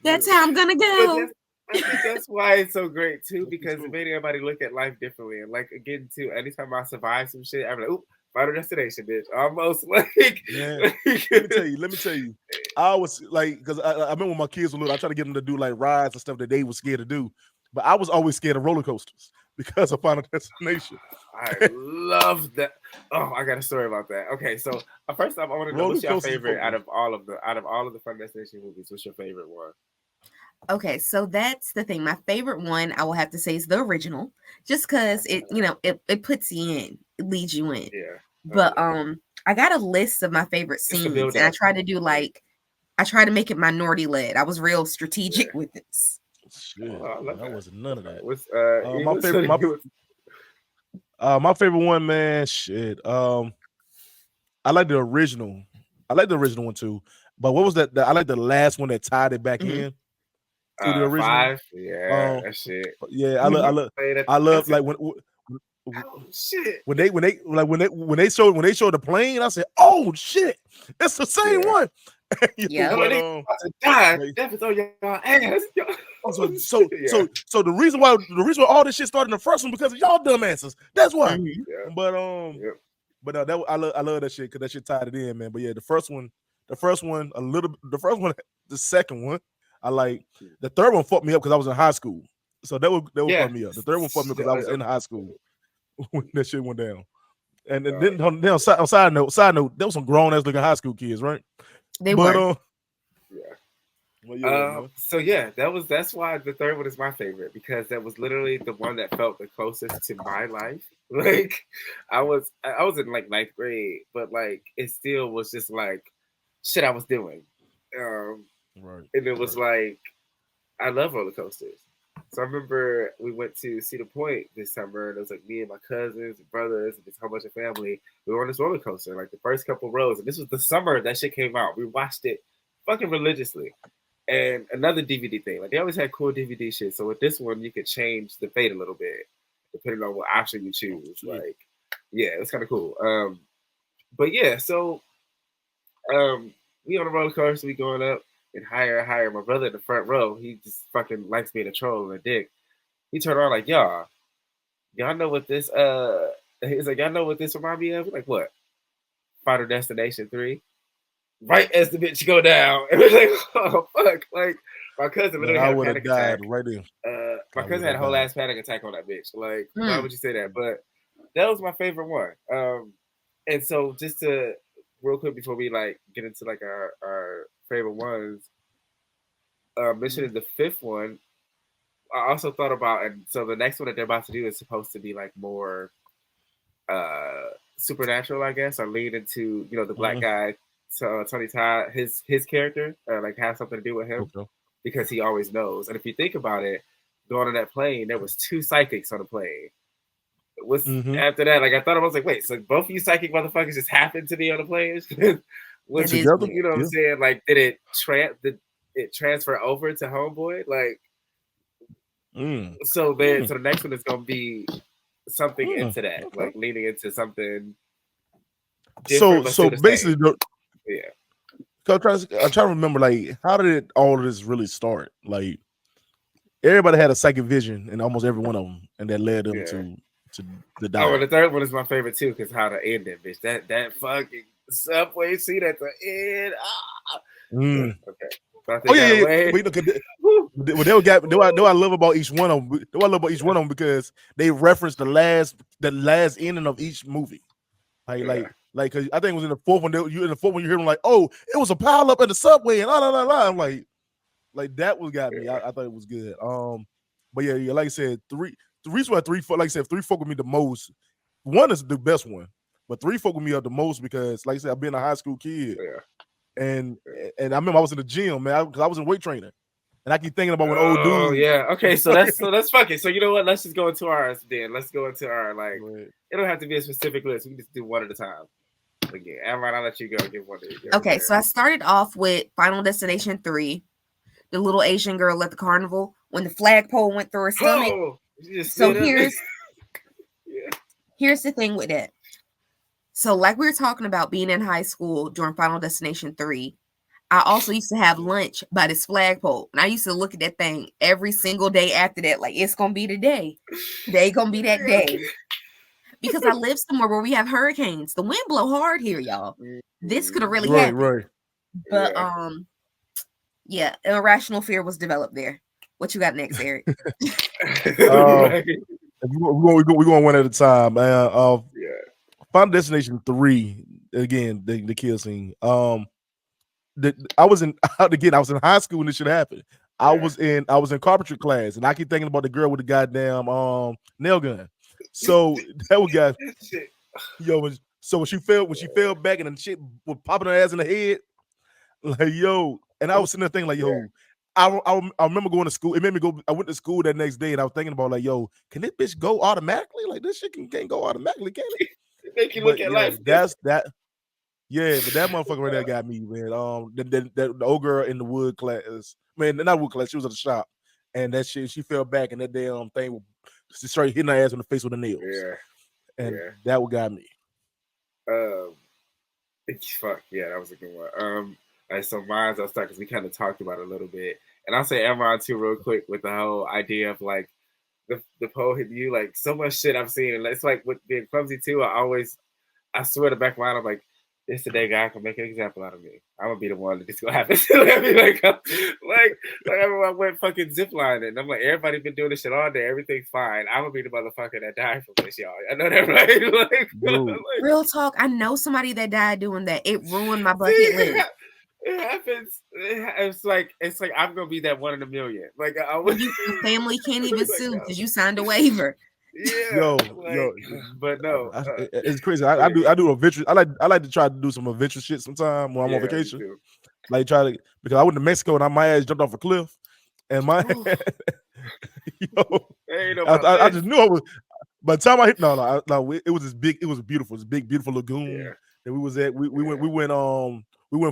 That's how I'm gonna go. I think that's why it's so great too, because it made everybody look at life differently. And like again, too, anytime I survive some shit, I'm like, "Oop, Final Destination, bitch!" Almost like. Yeah. Let me tell you. I was like, because I remember when my kids were little, I tried to get them to do like rides and stuff that they were scared to do, but I was always scared of roller coasters because of Final Destination. I love that. Oh, I got a story about that. Okay, so first off, I want to know what's your favorite out of all of the Final Destination movies. What's your favorite one? Okay, so that's the thing. My favorite one, I will have to say, is the original, just because it puts you in, it leads you in. Yeah. But I got a list of my favorite scenes, and I try to make it minority led. I was real strategic with this. Shit, that wasn't none of that. My favorite one, man. Shit. I like the original. I like the original one too. But what was that? I like the last one that tied it back in. To the original. 5. Yeah, that shit. Yeah, I love like when shit. When they showed the plane, I said, "Oh shit, it's the same one." Yeah, when they about to die, Death is on your ass. So the reason why all this shit started in the first one because of y'all dumbasses. That's why. Yeah. But I love that shit because that shit tied it in, man. But yeah, the first one, a little. The second one, I like. The third one fucked me up because I was in high school, so that would fuck me up. The third one fucked me because I was in high school when that shit went down. And then on side note, there was some grown ass looking high school kids, right? They were. So yeah, that's why the third one is my favorite, because that was literally the one that felt the closest to my life. Like I was in like 9th grade, but like it still was just like shit I was doing. Right. And it was like I love roller coasters. So I remember we went to Cedar Point this summer, and it was like me and my cousins and brothers and just a whole bunch of family. We were on this roller coaster, like the first couple rows, and this was the summer that shit came out. We watched it fucking religiously. And another DVD thing, like they always had cool DVD shit. So with this one, you could change the fate a little bit depending on what option you choose. Like, yeah, it's kind of cool. But yeah, so we on a roller coaster, we going up and higher and higher. My brother in the front row, he just fucking likes being a troll and a dick. He turned around like, y'all know what this he's like, y'all know what this remind me of? We're like, what? Final Destination 3. Right as the bitch go down, and we're like, oh fuck! Like my cousin literally had a panic attack. Right there. My cousin had a whole ass panic attack on that bitch. Like, why would you say that? But that was my favorite one. And so just to real quick before we like get into like our favorite ones, mentioning the fifth one, I also thought about, and so the next one that they're about to do is supposed to be like more supernatural, I guess, or lead into the black guy. So Tony Todd, his character, like has something to do with him because he always knows. And if you think about it, going on that plane, there was 2 psychics on the plane. After that, like I thought, I was like, wait, so both of you psychic motherfuckers just happened to be on the plane? Which is, what I'm saying? Like, did it transfer over to Homeboy? Like, so then, so the next one is gonna be something into that, like leaning into something. So basically, I'm trying to remember, like, how did all of this really start? Like, everybody had a psychic vision in almost every one of them, and that led them to the die. Oh, and the third one is my favorite too, because how to end it, bitch. That fucking subway seat at the end. Okay. Yeah. What I love about each one of them, because they reference the last ending of each movie. Like, cause I think it was in the fourth one. You hear them like, oh, it was a pile up at the subway and I'm like that was got me. I thought it was good. But yeah, like I said, the reason why 3 folk with me the most. 1 is the best one, but 3 folk with me up the most because, like I said, I've been a high school kid, and I remember I was in the gym, man, because I was in weight training, and I keep thinking about when old dude. Oh yeah, okay, so that's fucking. So you know what? Let's just go into ours then. Let's go into our like. Right. It don't have to be a specific list. We can just do one at a time. Again, Amron, I'll let you go. Give one. Okay, so I started off with Final Destination 3, the little Asian girl at the carnival when the flagpole went through her stomach. So here's the thing with it. So like we were talking about being in high school during Final Destination 3, I also used to have lunch by this flagpole, and I used to look at that thing every single day after that, like it's gonna be the day. Today gonna be that day. Because I live somewhere where we have hurricanes. The wind blow hard here, y'all. This could have really happened. Right. But irrational fear was developed there. What you got next, Eric? We're going one at a time. Final Destination 3, again, the kill scene. I was in high school when this shit happened. I was in carpentry class, and I keep thinking about the girl with the goddamn nail gun. So that was got so when she fell back and the shit was popping her ass in the head, like and I was sitting there thinking like I remember going to school. It made me go. I went to school that next day, and I was thinking about like, can this bitch go automatically? Like this shit can't go automatically, can it? Make you look at life. That's that. Yeah, but that motherfucker right there got me, man. The old girl in the wood class, man, not wood class. She was at the shop, and that shit, she fell back, and that damn thing she started hitting her ass in the face with the nails. That what got me. Fuck yeah, that was a good one. So mine's I'll start because we kind of talked about it a little bit, and I'll say Amron too real quick with the whole idea of like the pole hitting you, like so much shit I've seen, and it's like with being clumsy too. I I swear to back of my mind, I'm like, this today guy can make an example out of me. I'm gonna be the one that this gonna happen to. like everyone went fucking ziplining. And I'm like, everybody been doing this shit all day. Everything's fine. I'm gonna be the motherfucker that died from this, y'all. I know that, right? like, real talk. I know somebody that died doing that. It ruined my bucket list. It happens. It's like I'm gonna be that one in a million. Like your family can't even sue because you signed a waiver. Yeah, but no, it's crazy. I do adventure. I like to try to do some adventure shit sometime when I'm on vacation. Like try to, because I went to Mexico and my ass jumped off a cliff, and my I just knew I was. By the time I hit, no, it was it was beautiful. It's a beautiful lagoon that we was at. We went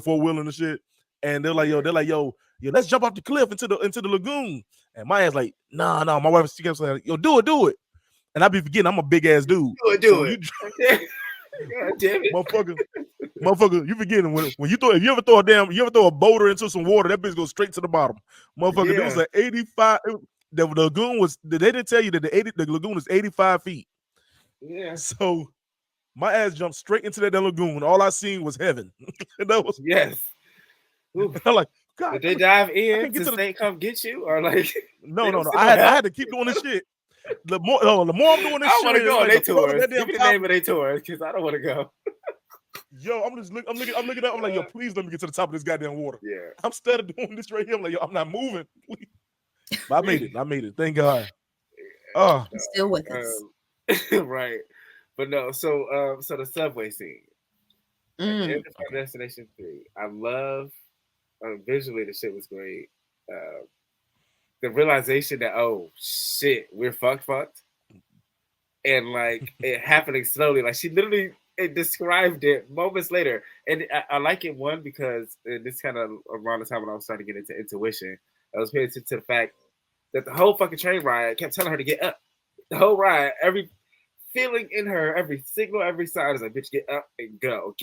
4-wheeling and shit, and they're like, yo, let's jump off the cliff into the lagoon. And my ass like, nah. My wife, she kept saying, yo, do it. And I be forgetting I'm a big ass dude. Do it. God damn it, motherfucker, you forgetting when you throw, if you ever throw a boulder into some water, that bitch goes straight to the bottom, motherfucker. It was like 85. The lagoon was. They didn't tell you that the lagoon is 85 feet. Yeah. So my ass jumped straight into that lagoon. All I seen was heaven. And that was I'm like, God. Did they dive in to stay come get you, or like? No. I had to keep doing this shit. The more I'm doing this, I want to go on their tours. Give me the name of their tours because I don't want to go. Yo, I'm looking up. I'm like, yo, please let me get to the top of this goddamn water. Yeah, I'm started doing this right here. I'm like, yo, I'm not moving. Please. But I made it. Thank God. Oh, he's still with us, right? But no, so the subway scene. Destination 3. I love visually the shit was great. The realization that, oh shit, we're fucked, and like it happening slowly. Like she literally described it moments later, and I like it because this kind of around the time when I was starting to get into intuition, I was paying attention to the fact that the whole fucking train ride kept telling her to get up. The whole ride, every feeling in her, every signal, every sign is like, bitch, get up and go.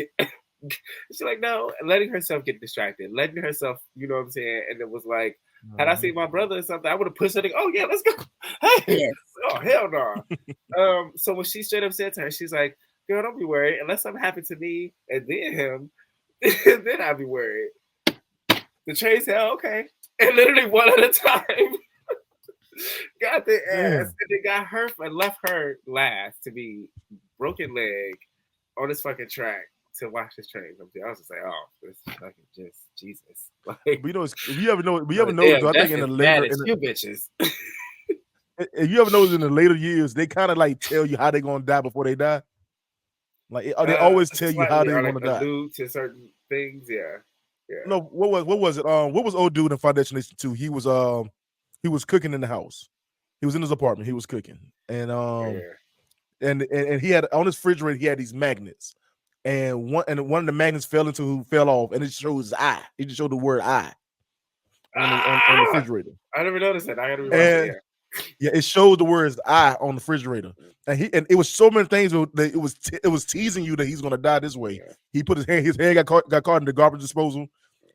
She's like, no, and letting herself get distracted, letting herself, you know what I'm saying? And it was like, had I seen my brother or something, I would have pushed her to go, oh yeah, let's go. Hey, yes. Oh hell no. So when she straight up said to her, she's like, girl, don't be worried. Unless something happened to me and then him, then I'd be worried. The train said, oh, okay. And literally one at a time got the ass and they got her and left her last to be broken leg on this fucking track to watch this train. I was just like, oh, this is fucking just Jesus. Like, we know. You ever know? I think in the later, bitches. If you ever notice in the later years, they kind of like tell you how they're gonna die before they die. Like they always tell you how they're gonna die. Allude to certain things, yeah. No, what was it? What was old dude in Foundation Nation 2? He was cooking in the house. He was in his apartment. He was cooking, and and he had on his refrigerator. He had these magnets, and one of the magnets fell off, and it showed his eye. It just showed the word "eye" on the refrigerator. I never noticed that. I gotta rewatch it. Yeah, it showed the words "I" on the refrigerator, and it was so many things that it was teasing you that he's gonna die this way. Yeah. He put his hand got caught in the garbage disposal.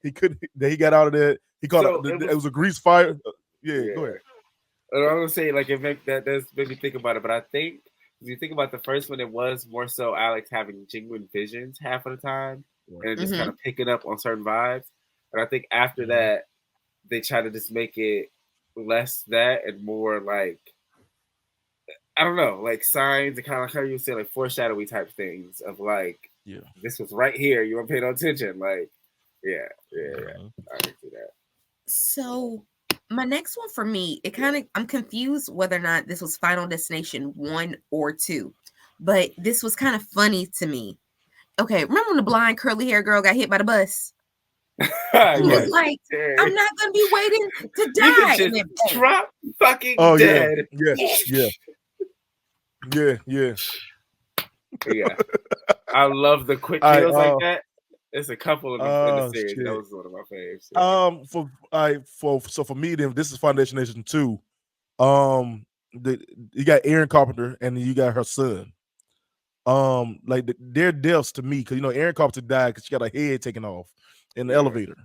He couldn't. He got out of there. He caught it was a grease fire. Yeah, go ahead. I was gonna say like that does make me think about it, but I think if you think about the first one, it was more so Alex having genuine visions half of the time and just kind of picking up on certain vibes. And I think after that, they try to just make it less that and more like, I don't know, like signs and kind of like how you say like foreshadowy type things of like, this was right here, you weren't paying no attention. Like, yeah. I can see that. So my next one for me, I'm confused whether or not this was Final Destination 1 or 2, but this was kind of funny to me. Okay, remember when the blind curly hair girl got hit by the bus? He was like, I'm not gonna be waiting to die. You just drop fucking dead. Yeah. I love the quick kills like that. There's a couple of them in the series. Shit. That was one of my favorites. For me, then this is Foundation Nation 2. You got Erin Carpenter and you got her son. Like their deaths to me, because Erin Carpenter died because she got her head taken off in the elevator,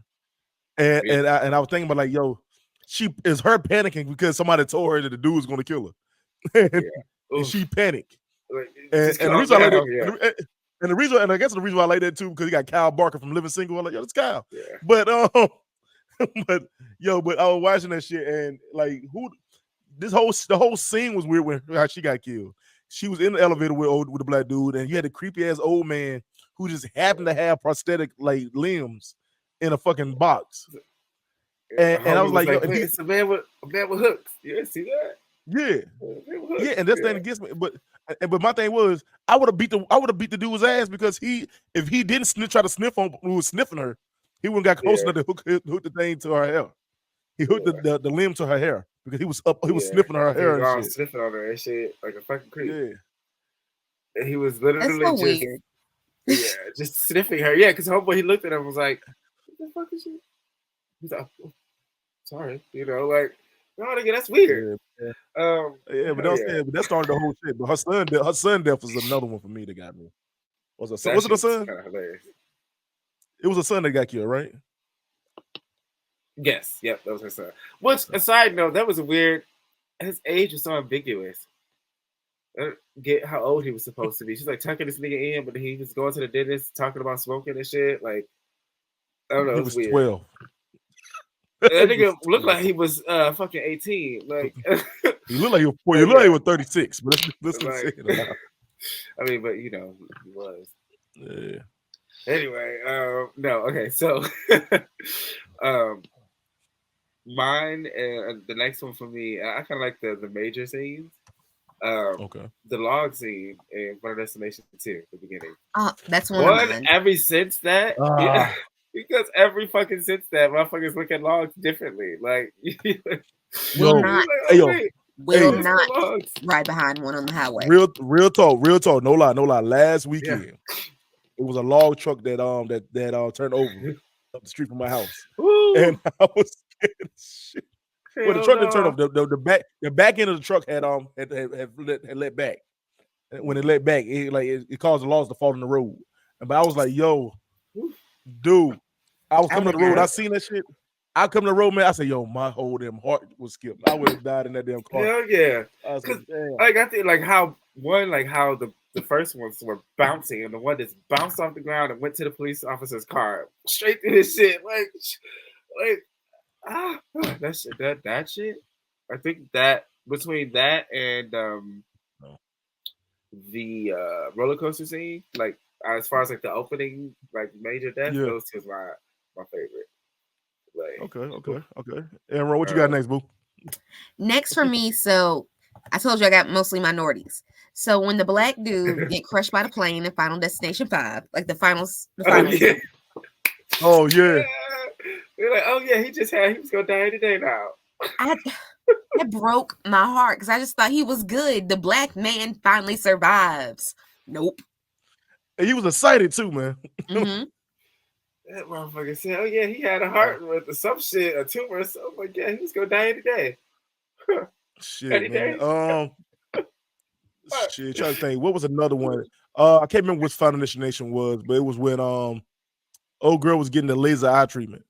and I was thinking about like, yo, she is her panicking because somebody told her that the dude was going to kill her, and she panicked. And the reason I like it, And I guess the reason why I like that too, because he got Kyle Barker from Living Single. I'm like, yo, it's Kyle. Yeah. But but I was watching that shit and like the whole scene was weird when how she got killed. She was in the elevator with the black dude, and you had a creepy ass old man who just happened to have prosthetic like limbs in a fucking box. And I was like, yo, it's a man with hooks. You see that? Yeah, and that's the thing against me. But my thing was, I would have beat the dude's ass because if he didn't try to sniff on who was sniffing her, he wouldn't got close enough to hook the thing to her hair. He hooked the limb to her hair because he was sniffing her hair and shit. Sniffing on her and shit like a fucking creep. Yeah, and he was literally so weird. Just sniffing her. Yeah, because homeboy he looked at her and was like, "What the fuck is she?" He's like, oh, "Sorry," like. No, nigga, that's weird. But that started the whole shit. But her son death was another one for me that got me. Was it a son? Kind of hilarious. It was a son that got killed, right? Yes, yep, that was her son. Which, a side note, that was weird. His age was so ambiguous. I don't get how old he was supposed to be. She's like tucking this nigga in, but he was going to the dentist talking about smoking and shit. Like, I don't know. He was weird. 12. That nigga looked like he was fucking 18. Like he looked like he was 36, but let's like, I mean, but he was. Yeah. Anyway, no, okay, so mine and the next one for me, I kind of like the major scenes. Okay. The log scene in Final Destination 2 at the beginning. That's one every since that. Because every fucking since that, motherfuckers look at logs differently. Like, will not ride behind one on the highway. Real talk. No lie. Last weekend, it was a log truck that turned over up the street from my house, and I was scared as shit. Well, the truck didn't turn over. The back end of the truck had let back. And when it let back, it caused the logs to fall in the road. But I was like, yo. Dude, I was coming to the road. I seen that shit. I come to the road, man. I said, "Yo, my whole damn heart was skipped. I would have died in that damn car." Hell yeah! I was like, damn. I think how the first ones were bouncing, and the one that's bounced off the ground and went to the police officer's car straight through his shit. That shit. That shit. I think that between that and the roller coaster scene, like. As far as like the opening, like major death, those two is my favorite. Like, okay. Amron, what you got next, boo? Next for me, so I told you I got mostly minorities. So when the black dude get crushed by the plane in Final Destination 5, like the finals. Oh yeah. We're like, oh yeah, he was gonna die today now. It broke my heart because I just thought he was good. The black man finally survives. Nope. And he was excited too, man. Mm-hmm. That motherfucker said, "Oh yeah, he had a heart with some shit, a tumor." So I'm like, yeah, he was gonna die today. Shit, man. Shit, trying to think. What was another one? I can't remember which Final Destination was, but it was when old girl was getting the laser eye treatment.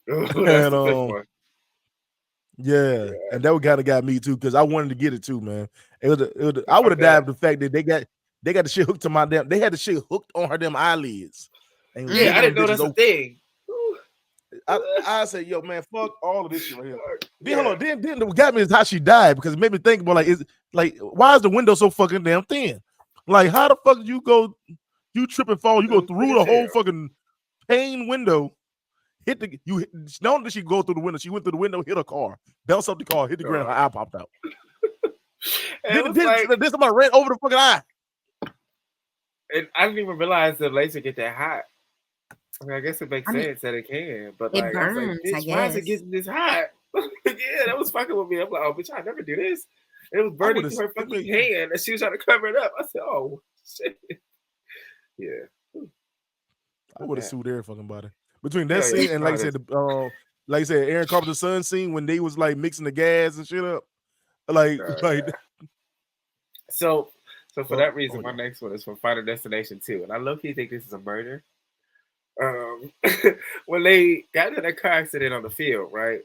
And yeah, and that kind of got me too because I wanted to get it too, man. I would have died with the fact that they got the shit hooked to my damn. They had the shit hooked on her damn eyelids. And I didn't know that's a thing. I said, yo, man, fuck all of this shit right here. Then hold on. Then what got me is how she died because it made me think about why is the window so fucking damn thin? Like, how the fuck did you trip and fall? You go through the whole fucking pane window. Not only did she go through the window, she went through the window, hit a car, bounced up the car, hit the ground, her eye popped out. Then somebody ran over the fucking eye. And I didn't even realize the laser get that hot. I mean, I guess it makes sense that it can, but it burns, I guess. Why is it getting this hot? Yeah, that was fucking with me. I'm like, oh, bitch, I never do this. It was burning through her fucking hand, and she was trying to cover it up. I said, oh, shit. Yeah. I would have sued every fucking body. Between that scene and, like I said, Aaron Carpenter's son scene when they was, like, mixing the gas and shit up. So for that reason, my next one is from Final Destination 2. And I low-key think this is a murder. When they got in a car accident on the field, right?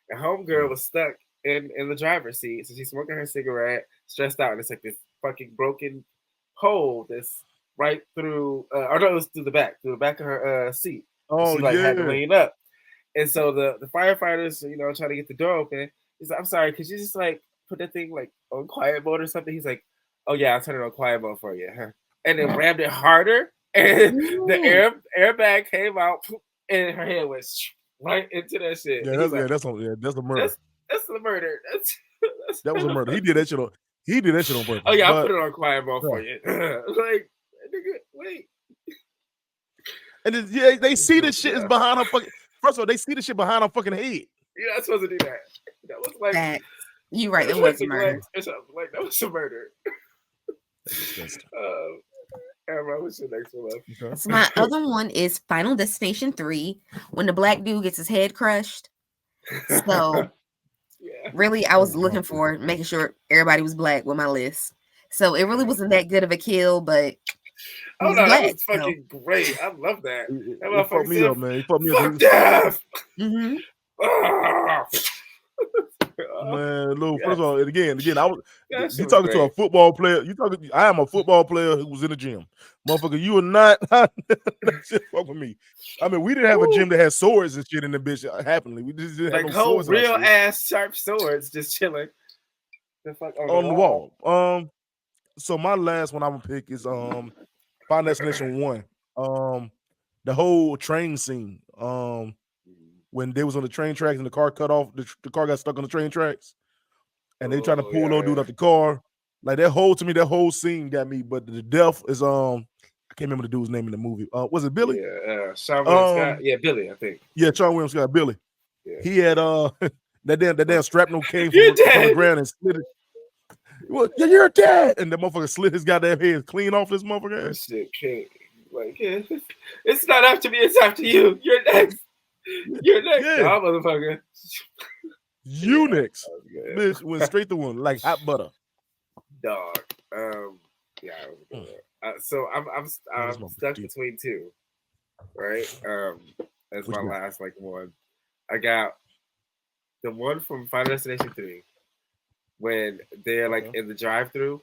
And homegirl was stuck in the driver's seat. So she's smoking her cigarette, stressed out. And it's like this fucking broken hole that's right through, or no, it was through the back of her seat. Oh, she like yeah. had to lean up. And so the firefighters, trying to get the door open. He's like, I'm sorry, could you just like put that thing like on quiet mode or something? He's like, oh yeah, I'll turn it on quiet mode for you. And then rammed it harder, and the airbag came out, and her head went right into that shit. Yeah, that's a murder. That's a murder. That was a murder. He did that shit on purpose. Oh yeah, I'll put it on quiet mode for you. Like, nigga, wait. And then, they see this shit is behind her fucking. First of all, they see the shit behind her fucking head. You're not supposed to do that. That was like you're right. It was a murder. Like that was a murder. Amron, what's your next one? Okay. So my other one is Final Destination 3, when the black dude gets his head crushed. So really, I was looking for making sure everybody was black with my list. So it really wasn't that good of a kill, but oh no, that was fucking great. I love that. That fucked me up, man. He fucked me up. Death. Mm-hmm. Man, look, first of all, again, you talking to a football player. I am a football player who was in the gym. Motherfucker, you are not. That shit fuck with me. I mean, we didn't have a gym that had swords and shit in the bitch happily. We just didn't have no swords. Real ass sharp swords just chilling. The fuck on the wall. So my last one I'm gonna pick is Final Destination 1. The whole train scene. When they was on the train tracks and the car cut off, the car got stuck on the train tracks, and they tried to pull old dude out the car. Like that whole scene got me. But the death is I can't remember the dude's name in the movie. Was it Billy? Yeah, Sean William Scott. Yeah, Billy, I think. Yeah, Sean William Scott. Billy. Yeah. He had that damn shrapnel came from the ground and slid it. Well, you're dead, and the motherfucker slid his goddamn head clean off this motherfucker. That shit can't. Like, it's not after me, it's after you. You're next. You're next, motherfucker. Unix. Bitch went straight to one like hot butter. Dog. So I'm stuck between two. Right? As my last one. I got the one from Final Destination 3 when they're like in the drive-thru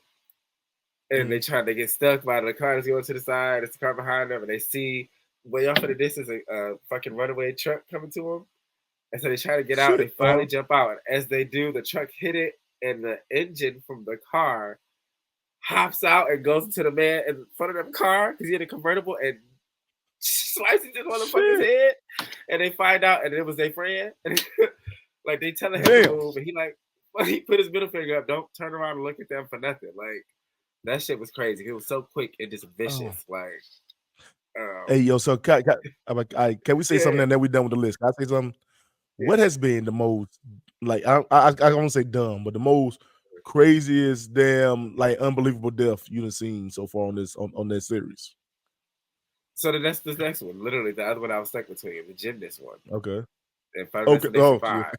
and they get stuck by the car that's going to the side. It's the car behind them, and they see way off in the distance a fucking runaway truck coming to them. And so they try to get out. They finally jump out. And as they do, the truck hit it, and the engine from the car hops out and goes into the man in front of the car because he had a convertible and slices the motherfucker's head. And they find out, and it was their friend. And like they telling him to move, and he put his middle finger up. Don't turn around and look at them for nothing. Like that shit was crazy. It was so quick and just vicious. Hey, yo, so can we say something and then we done with the list? Can I say something? Yeah. What has been the most, like, I won't say dumb, but the most craziest, damn, like, unbelievable death you've seen so far on this series? So that's the next one. Literally, the other one I was stuck between, the gymnast one. Okay. And Final Destination 5.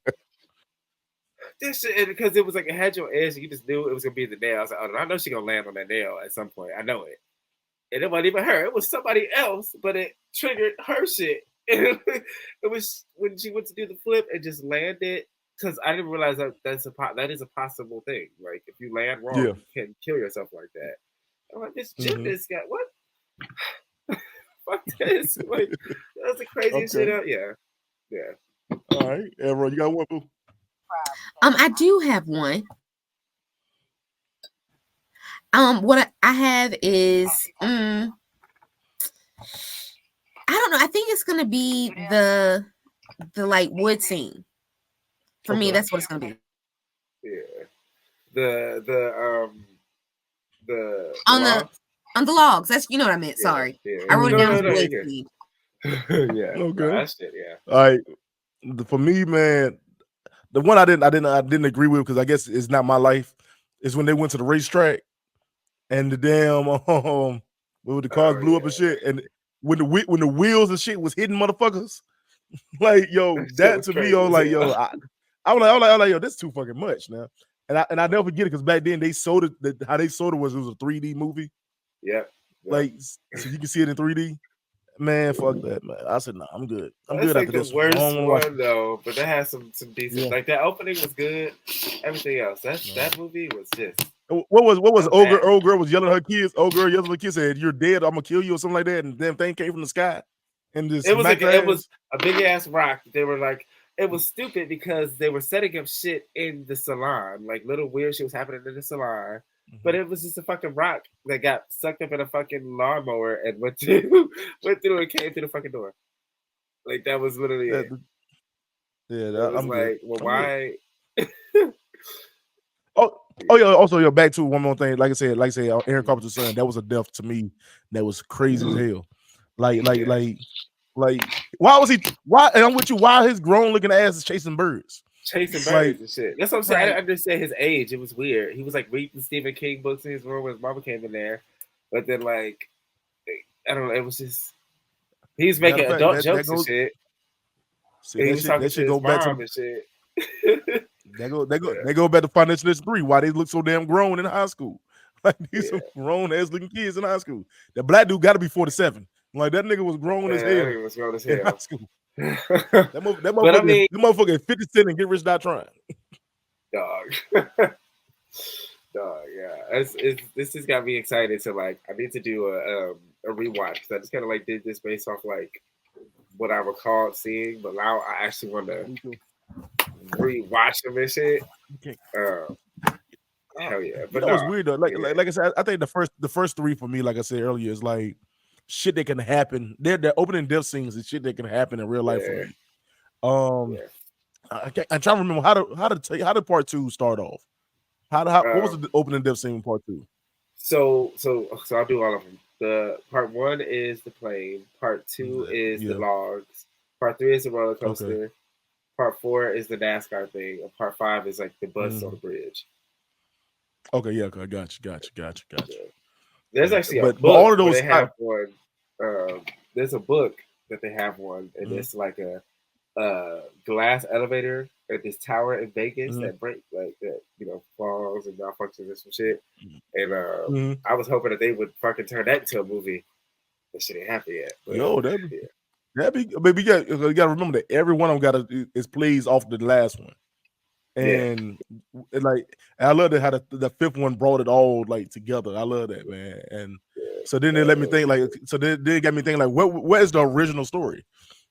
This shit, because it was like it had your edge, and you just knew it was gonna be the nail. I was like, oh, I know she's gonna land on that nail at some point. I know it. And it wasn't even her. It was somebody else, but it triggered her shit. And it was when she went to do the flip and just landed. Because I didn't realize that that is a possible thing. Like if you land wrong, you can kill yourself like that. I'm like, this gymnast got what? Fuck this! Like that's the craziest shit out. Yeah. All right, Amron, you got one, boo? I do have one. What I have is I don't know. I think it's gonna be the like wood scene. For me, that's what it's gonna be. Yeah. The on the logs. That's what I meant. Yeah, sorry. Yeah. I wrote it down as wood scene. Yeah. Okay. That shit, yeah. All right. For me, man, the one I didn't agree with because I guess it's not my life. Is when they went to the racetrack and the damn when the cars blew up and shit, and when the wheels and shit was hitting motherfuckers, like yo, that to me, I was like yo, I was like yo, this is too fucking much now, and I never forget it because back then they sold it how they sold it was a 3D movie, like so you can see it in 3D. Man, fuck that, man. I said, no, I'm good. I'm good after this. That's like the worst one, though, but that has some decent. Like, that opening was good. Everything else, that movie was just What was old girl was yelling at her kids? Old girl yelling at her kids said, "You're dead. I'm gonna kill you" or something like that. And damn thing came from the sky, and this it was a big ass rock. They were like, it was stupid because they were setting up shit in the salon, like little weird shit was happening in the salon. But it was just a fucking rock that got sucked up in a fucking lawnmower and went through and came through the fucking door. Like that was literally it. Yeah, it was like, well, why? Oh yeah. Also, back to one more thing. Like I said, Aaron Carpenter's son. That was a death to me. That was crazy as hell. Like, why was he? Why? And I'm with you. Why his grown looking ass is chasing birds? Chasing birds and shit. That's what I'm saying. I didn't understand his age. It was weird. He was like reading Stephen King books in his room when his mama came in there. But then, like, I don't know. It was just he's making adult jokes and shit. See, he was talking to his mom and shit. They go back to Final Destination 3. Why they look so damn grown in high school? Like these some grown ass looking kids in high school. The black dude got to be 47. Like that nigga was grown as hell. That nigga was grown as hell in high school. that motherfucker 50 Cent and Get Rich Not Trying. Dog, yeah. This just got me excited. So like, I need to do a rewatch because I just kind of like did this based off like what I recalled seeing, but now I actually want to rewatch them and shit. Hell yeah! But that was weird though. Like I said, I think the first three for me, like I said earlier, is like shit that can happen. They're opening death scenes and shit that can happen in real life for me. I'm trying to remember how did part 2 start off? What was the opening death scene in part 2? So I'll do all of them. The part 1 is the plane. Part 2 is the logs. Part 3 is the roller coaster. Okay. Part 4 is the NASCAR thing. And part 5 is like the bus on the bridge. Okay, yeah, I got you. Yeah. There's actually a book all of those they have one. There's a book that they have one, and it's like a glass elevator at this tower in Vegas that break that falls and malfunctions and some shit. And I was hoping that they would fucking turn that into a movie. That shit ain't happened yet. But, that'd be. Baby, you gotta remember that every one of them is plays off the last one. And I love that how the fifth one brought it all like together. I love that, man. And so then they let me think they got me thinking like what is the original story?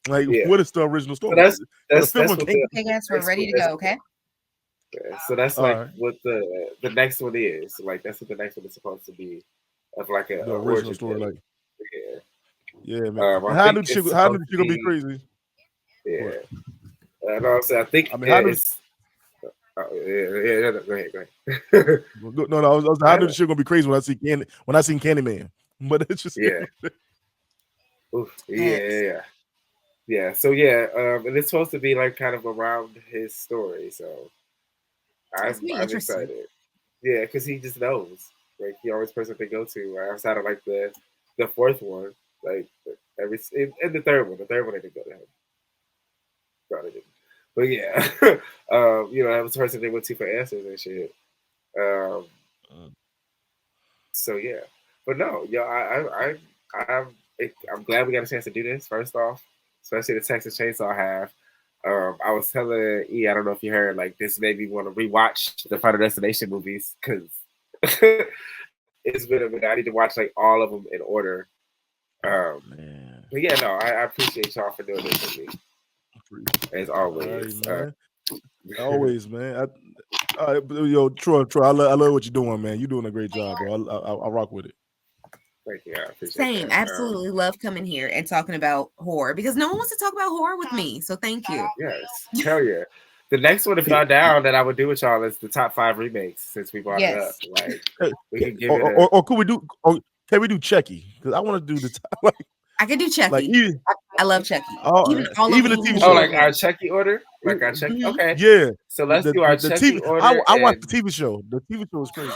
Like what is the original story? So that's what we're ready to go, okay? Yeah, so that's like what the next one is. Like that's what the next one is supposed to be of like the original story. Like yeah, man. How did she gonna be crazy? Yeah. I know. I think go ahead. No. How did the shit gonna be crazy when I seen Candyman? But it's just Oof, yeah. So and it's supposed to be like kind of around his story. So I'm excited. Yeah, because he just knows. Like he always person they go to outside of like the fourth one, like and the third one. The third one they didn't go to him. Probably didn't. But yeah, that was the person they went to for answers and shit. So yeah, but no, I'm glad we got a chance to do this. First off, especially the Texas Chainsaw half. I was telling E, I don't know if you heard, like this made me want to rewatch the Final Destination movies because it's been a minute. I need to watch like all of them in order. But yeah, no, I appreciate y'all for doing this with me. As always, always, man. Troy, I love what you're doing, man. You're doing a great job, bro. I rock with it. Thank you. I appreciate Same. That. Absolutely love coming here and talking about horror because no one wants to talk about horror with me. So thank you. Yes, hell yeah. The next one, if y'all down, that I would do with y'all is the top 5 remakes. Since we brought it up, like we can give it. Or could we do? Or can we do Chucky? Because I want to do the top. I can do Chucky. Like, I love Chucky. Even the TV show. Like our Chucky order? Like our Chucky? Okay. Yeah. So let's do our Chucky TV, order. I watched the TV show. The TV show was crazy.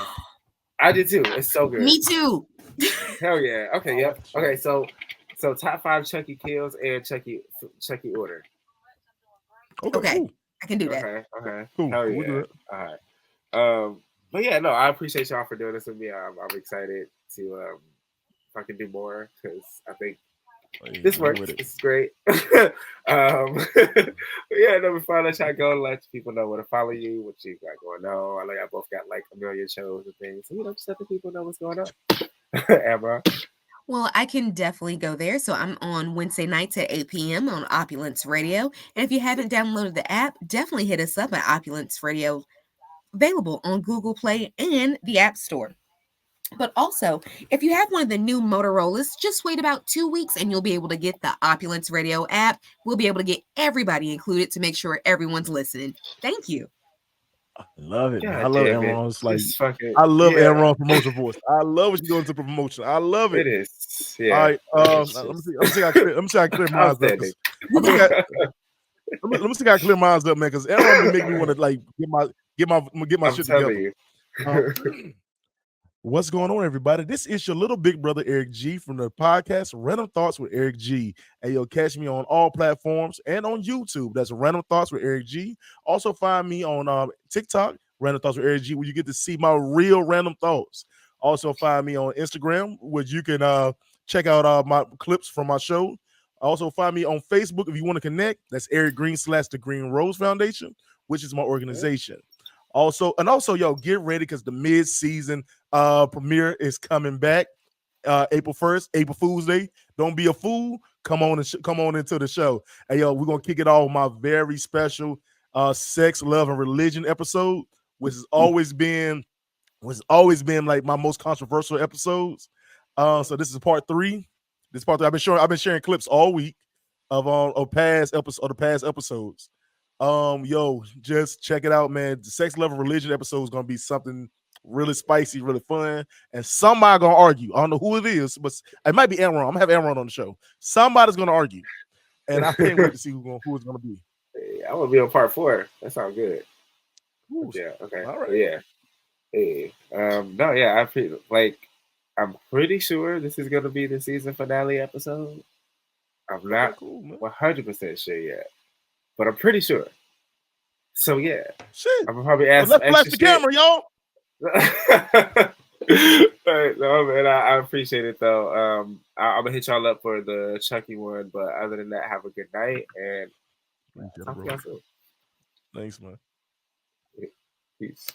I did too. It's so good. Me too. Hell yeah. Okay, yep. Okay, so top 5 Chucky kills and Chucky order. Okay. Cool. I can do that. Okay. Cool. Hell yeah. We'll do it. All right. But yeah, no, I appreciate y'all for doing this with me. I'm excited to if I can do more because I think This works. This is great. Yeah, no, before I let y'all go, let people know where to follow you, what you got going on. I know y'all both got like a million shows and things. So, just let the people know what's going on. Amron. Well, I can definitely go there. So I'm on Wednesday nights at 8 p.m. on Opulence Radio. And if you haven't downloaded the app, definitely hit us up at Opulence Radio, available on Google Play and the App Store. But also, if you have one of the new Motorola's, just wait about 2 weeks and you'll be able to get the Opulence Radio app. We'll be able to get everybody included to make sure everyone's listening. Thank you. I love it. God, I love Amron's like fucking, I love Amron promotion voice. I love what you go into promotion. I love it. It is. Yeah. All right. Let me see how I clear mine up. Let me see how I clear mine up, man. Because Amron make me want to like get my shit together. What's going on, everybody? This is your little big brother Eric G from the podcast Random Thoughts with Eric G. And you'll catch me on all platforms and on YouTube. That's Random Thoughts with Eric G. Also find me on TikTok, Random Thoughts with Eric G, where you get to see my real random thoughts. Also find me on Instagram, where you can check out my clips from my show. Also find me on Facebook if you want to connect. That's Eric Green / the Green Rose Foundation, which is my organization. Also, yo, get ready because the mid-season premiere is coming back April 1st, April Fool's Day. Don't be a fool. Come on into the show. Hey, yo, we're gonna kick it off with my very special sex, love, and religion episode, which has always been like my most controversial episodes. So this is part 3. This part 3. I've been sharing clips all week of past episodes. Yo, just check it out, man. The sex, love, and religion episode is gonna be something really spicy, really fun, and somebody gonna argue. I don't know who it is, but it might be Amron. I'm gonna have Amron on the show. Somebody's gonna argue, and I can't wait to see who it's gonna be. Hey, I want to be on part 4. That sounds good. Ooh, yeah. Okay. All right. Yeah. Hey. No. Yeah. I feel like I'm pretty sure this is gonna be the season finale episode. I'm not 100% sure yet, but I'm pretty sure. So yeah, shit. I'm probably ask. Let's flash the camera, y'all. Right, no, man, I appreciate it though. I'm gonna hit y'all up for the Chucky one, but other than that, have a good night and talk to y'all soon. Thanks, man. Peace.